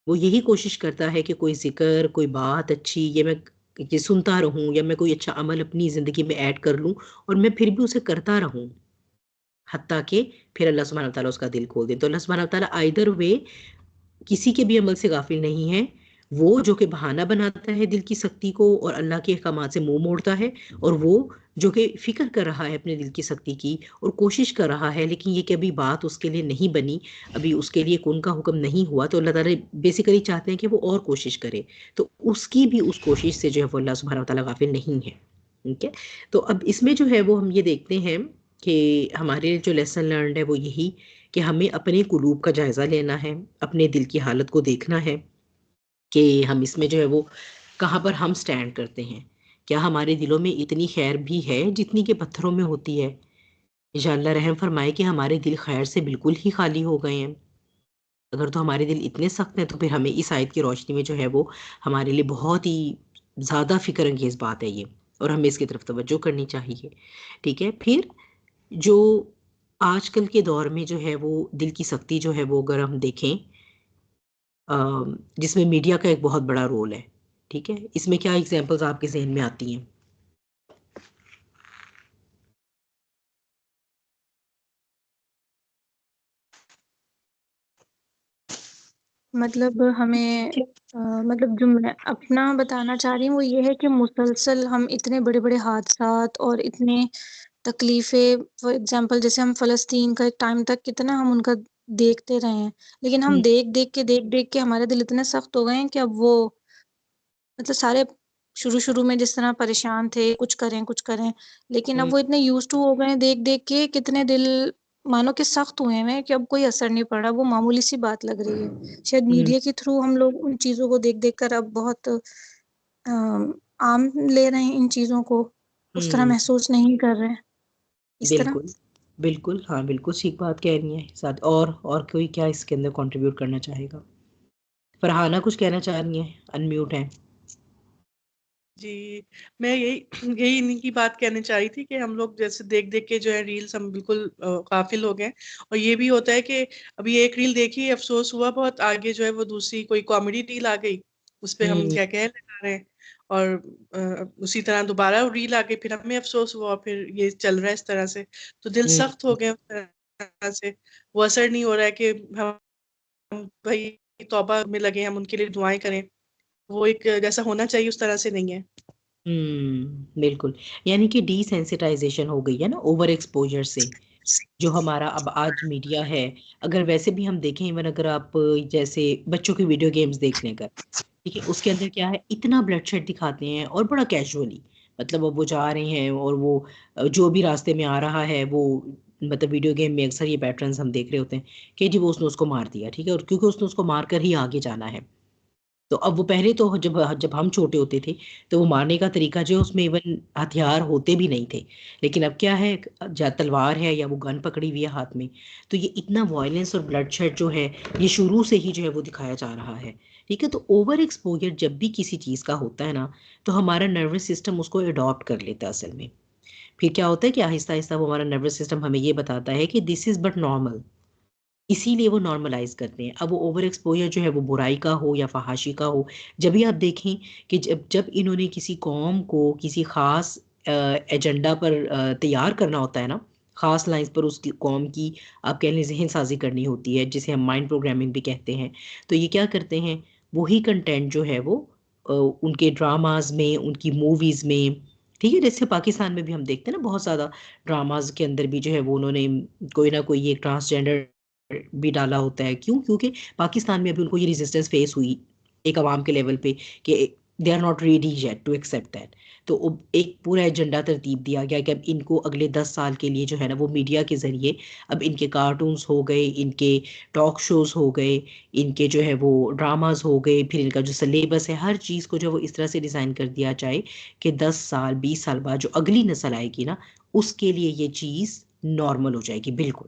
وہ یہی کوشش کرتا ہے کہ کوئی ذکر، کوئی بات اچھی یہ میں یہ سنتا رہوں، یا میں کوئی اچھا عمل اپنی زندگی میں ایڈ کر لوں اور میں پھر بھی اسے کرتا رہوں، حتیٰ کہ پھر اللہ سبحانہ وتعالیٰ اس کا دل کھول دے۔ تو اللہ سبحانہ وتعالیٰ آئدر وے کسی کے بھی عمل سے غافل نہیں ہے، وہ جو کہ بہانہ بناتا ہے دل کی سختی کو اور اللہ کے احکامات سے منہ موڑتا ہے، اور وہ جو کہ فکر کر رہا ہے اپنے دل کی سختی کی اور کوشش کر رہا ہے، لیکن یہ کہ ابھی بات اس کے لیے نہیں بنی، ابھی اس کے لیے کن کا حکم نہیں ہوا، تو اللہ تعالیٰ بیسیکلی چاہتے ہیں کہ وہ اور کوشش کرے، تو اس کی بھی اس کوشش سے جو ہے وہ اللہ سبحانہ و تعالیٰ غافل نہیں ہے. ٹھیک ہے، تو اب اس میں جو ہے وہ ہم یہ دیکھتے ہیں کہ ہمارے جو لیسن لرنڈ ہے وہ یہی کہ ہمیں اپنے قلوب کا جائزہ لینا ہے، اپنے دل کی حالت کو دیکھنا ہے کہ ہم اس میں جو ہے وہ کہاں پر ہم سٹینڈ کرتے ہیں. کیا ہمارے دلوں میں اتنی خیر بھی ہے جتنی کہ پتھروں میں ہوتی ہے؟ انشاءاللہ رحم فرمائے کہ ہمارے دل خیر سے بالکل ہی خالی ہو گئے ہیں. اگر تو ہمارے دل اتنے سخت ہیں تو پھر ہمیں اس آیت کی روشنی میں جو ہے وہ ہمارے لیے بہت ہی زیادہ فکر انگیز بات ہے یہ، اور ہمیں اس کی طرف توجہ کرنی چاہیے. ٹھیک ہے، پھر جو آج کل کے دور میں جو ہے وہ دل کی سختی جو ہے وہ اگر ہم دیکھیں، جس میں میڈیا کا ایک بہت بڑا رول ہے. ٹھیک ہے، اس میں کیا ایگزامپلز آپ کے ذہن میں آتی ہیں؟ مطلب ہمیں مطلب جو میں اپنا بتانا چاہ رہی ہوں وہ یہ ہے کہ مسلسل ہم اتنے بڑے بڑے حادثات اور اتنے تکلیفیں، فار ایگزامپل جیسے ہم فلسطین کا ایک ٹائم تک کتنا ہم ان کا دیکھتے رہے ہیں، لیکن ہم دیکھ دیکھ کے ہمارے دل اتنے سخت ہو گئے ہیں کہ اب وہ مطلب سارے شروع میں جس طرح پریشان تھے کچھ کریں، لیکن اب وہ اتنے یوز ٹو ہو گئے ہیں دیکھ کے کتنے دل مانو کہ سخت ہوئے ہیں کہ اب کوئی اثر نہیں پڑ رہا، وہ معمولی سی بات لگ رہی ہے. شاید میڈیا کے تھرو ہم لوگ ان چیزوں کو دیکھ کر اب بہت عام لے رہے ہیں ان چیزوں کو، اس طرح محسوس نہیں کر رہے. اس طرح بالکل بالکل، ہاں بالکل ٹھیک بات کہہ رہی ہیں. ساتھ اور کوئی کیا اس کے اندر کنٹریبیوٹ کرنا چاہے گا؟ فرحانہ کچھ کہنا چاہ رہی ہیں؟ انمیوٹ ہیں. جی، میں یہی انہیں کی بات کہنے چاہ رہی تھی کہ ہم لوگ جیسے دیکھ کے جو ہے ریلز ہم بالکل غافل ہو گئے، اور یہ بھی ہوتا ہے کہ ابھی ایک ریل دیکھی، افسوس ہوا بہت، آگے جو ہے وہ دوسری کوئی کامیڈی ریل آ گئی، اس پہ ہم کیا لگا رہے ہیں، اور اسی طرح دوبارہ ریل آ گئی، پھر ہمیں افسوس ہوا، پھر یہ چل رہا ہے اس طرح سے، تو دل سخت ہو گئے اس طرح سے. وہ اثر نہیں ہو رہا ہے کہ ہم بھائی توبہ میں لگے، ہم ان کے لیے دعائیں کریں، وہ ایک جیسا ہونا چاہیے اس طرح سے نہیں ہے. بالکل، یعنی کہ ڈی سینسٹائزیشن ہو گئی ہے نا اوور ایکسپوجر سے. جو ہمارا اب آج میڈیا ہے، اگر ویسے بھی ہم دیکھیں، ایون اگر آپ جیسے بچوں کی ویڈیو گیمز دیکھ لیں کر، ٹھیک ہے، اس کے اندر کیا ہے، اتنا بلڈ شیڈ دکھاتے ہیں اور بڑا کیجولی، مطلب اب وہ جا رہے ہیں اور وہ جو بھی راستے میں آ رہا ہے وہ، مطلب ویڈیو گیم میں اکثر یہ پیٹرنز ہم دیکھ رہے ہوتے ہیں کہ جی وہ اس نے اس کو مار دیا، ٹھیک ہے، اور کیونکہ اس نے اس کو مار کر ہی آگے جانا ہے. تو اب وہ پہلے تو جب ہم چھوٹے ہوتے تھے تو وہ مارنے کا طریقہ جو ہے اس میں ایون ہتھیار ہوتے بھی نہیں تھے، لیکن اب کیا ہے، یا تلوار ہے یا وہ گن پکڑی ہوئی ہے ہاتھ میں، تو یہ اتنا وائلنس اور بلڈ شیڈ جو ہے یہ شروع سے ہی جو ہے وہ دکھایا جا رہا ہے. ٹھیک ہے، تو اوور ایکسپوجر جب بھی کسی چیز کا ہوتا ہے نا، تو ہمارا نروس سسٹم اس کو اڈاپٹ کر لیتا ہے اصل میں. پھر کیا ہوتا ہے کہ آہستہ آہستہ وہ ہمارا نروس سسٹم ہمیں یہ بتاتا ہے کہ دس از بٹ نارمل، اسی لیے وہ نارملائز کرتے ہیں. اب وہ اوور ایکسپوجر جو ہے وہ برائی کا ہو یا فحاشی کا ہو، جب بھی آپ دیکھیں کہ جب انہوں نے کسی قوم کو کسی خاص ایجنڈا پر تیار کرنا ہوتا ہے نا، خاص لائنز پر اس کی قوم کی آپ کہہ لیں ذہن سازی کرنی ہوتی ہے، جسے ہم مائنڈ پروگرامنگ بھی کہتے ہیں، تو یہ کیا کرتے ہیں، وہی کنٹینٹ جو ہے وہ ان کے ڈراماز میں، ان کی موویز میں، ٹھیک ہے، جیسے پاکستان میں بھی ہم دیکھتے ہیں نا، بہت زیادہ ڈراماز کے اندر بھی جو ہے وہ انہوں نے کوئی نہ کوئی ایک ٹرانسجینڈر بھی ڈالا ہوتا ہے. کیونکہ پاکستان میں ابھی ان کو یہ ریزسٹنس فیس ہوئی ایک عوام کے لیول پہ کہ they are not ready yet to accept that. تو ایک پورا ایجنڈا ترتیب دیا گیا کہ اب ان کو اگلے 10 سال کے لیے جو ہے نا وہ میڈیا کے ذریعے اب ان کے کارٹونز ہو گئے، ان کے ٹاک شوز ہو گئے، ان کے جو ہے وہ ڈراماز ہو گئے، پھر ان کا جو سلیبس ہے ہر چیز کو جو وہ اس طرح سے ڈیزائن کر دیا جائے کہ 10 سال 20 سال بعد جو اگلی نسل آئے گی نا، اس کے لیے یہ چیز نارمل ہو جائے گی. بالکل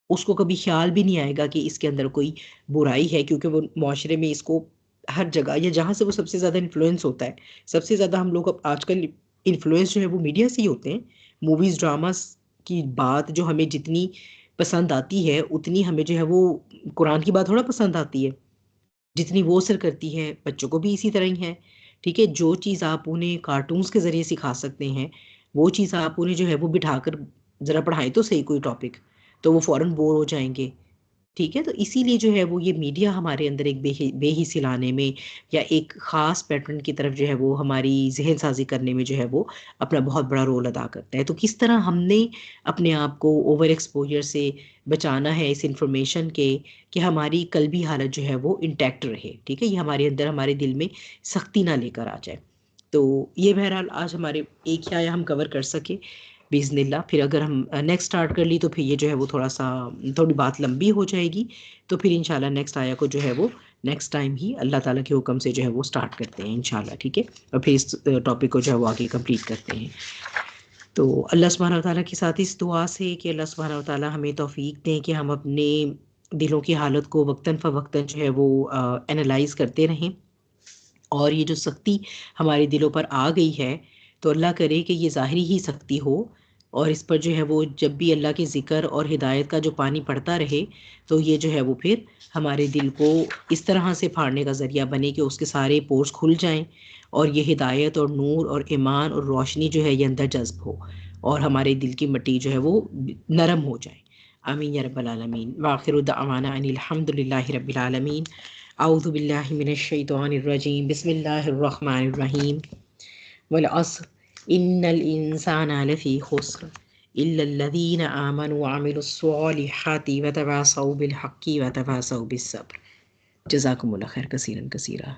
اس کو کبھی خیال بھی نہیں آئے گا کہ اس کے اندر کوئی برائی ہے، کیونکہ وہ معاشرے میں اس کو ہر جگہ، یا جہاں سے وہ سب سے زیادہ انفلوئنس ہوتا ہے، سب سے زیادہ ہم لوگ اب آج کل انفلوئنس جو ہے وہ میڈیا سے ہی ہوتے ہیں. موویز ڈراماز کی بات جو ہمیں جتنی پسند آتی ہے اتنی ہمیں جو ہے وہ قرآن کی بات تھوڑا پسند آتی ہے، جتنی وہ اثر کرتی ہے بچوں کو بھی اسی طرح ہی ہے. ٹھیک ہے، جو چیز آپ انہیں کارٹونز کے ذریعے سکھا سکتے ہیں وہ چیز آپ انہیں جو ہے وہ بٹھا کر ذرا پڑھائیں تو صحیح کوئی ٹاپک، تو وہ فوراً بور ہو جائیں گے. ٹھیک ہے. تو اسی لیے جو ہے وہ یہ میڈیا ہمارے اندر ایک بے حسی لانے میں یا ایک خاص پیٹرن کی طرف جو ہے وہ ہماری ذہن سازی کرنے میں جو ہے وہ اپنا بہت بڑا رول ادا کرتا ہے. تو کس طرح ہم نے اپنے آپ کو اوور ایکسپوجر سے بچانا ہے اس انفارمیشن کے کہ ہماری قلبی حالت جو ہے وہ انٹیکٹ رہے. ٹھیک ہے, یہ ہمارے اندر ہمارے دل میں سختی نہ لے کر آ جائے. تو یہ بہرحال آج ہمارے ایک ہی آیا ہم کور کر سکے باذن اللہ. پھر اگر ہم نیکسٹ اسٹارٹ کر لی تو پھر یہ جو ہے وہ تھوڑی بات لمبی ہو جائے گی. تو پھر انشاءاللہ نیکسٹ آیا کو جو ہے وہ نیکسٹ ٹائم ہی اللہ تعالیٰ کے حکم سے جو ہے وہ اسٹارٹ کرتے ہیں انشاءاللہ. ٹھیک ہے, اور پھر اس ٹاپک کو جو ہے وہ آگے کمپلیٹ کرتے ہیں. تو اللہ سبحانہ و تعالیٰ کے ساتھ اس دعا سے کہ اللہ سبحانہ و تعالیٰ ہمیں توفیق دیں کہ ہم اپنے دلوں کی حالت کو وقتاً فوقتاً جو ہے وہ انالائز کرتے رہیں. اور یہ جو سختی ہمارے دلوں پر آ گئی ہے تو اللہ کرے کہ یہ ظاہری ہی سختی ہو, اور اس پر جو ہے وہ جب بھی اللہ کے ذکر اور ہدایت کا جو پانی پڑتا رہے تو یہ جو ہے وہ پھر ہمارے دل کو اس طرح سے پھاڑنے کا ذریعہ بنے کہ اس کے سارے پورس کھل جائیں اور یہ ہدایت اور نور اور ایمان اور روشنی جو ہے یہ اندر جذب ہو اور ہمارے دل کی مٹی جو ہے وہ نرم ہو جائے. آمین یا رب العالمین. وآخر دعوانا ان الحمد للہ رب العالمین. اعوذ باللہ من الشیطان الرجیم. بسم اللہ الرحمن الرحیم. والعصر ان الانسان لفی خسر الا الذین آمنوا وعملوا الصالحات وتواصوا بالحق وتواصوا بالصبر. جزاکم اللہ خیر کثیرا کثیرا.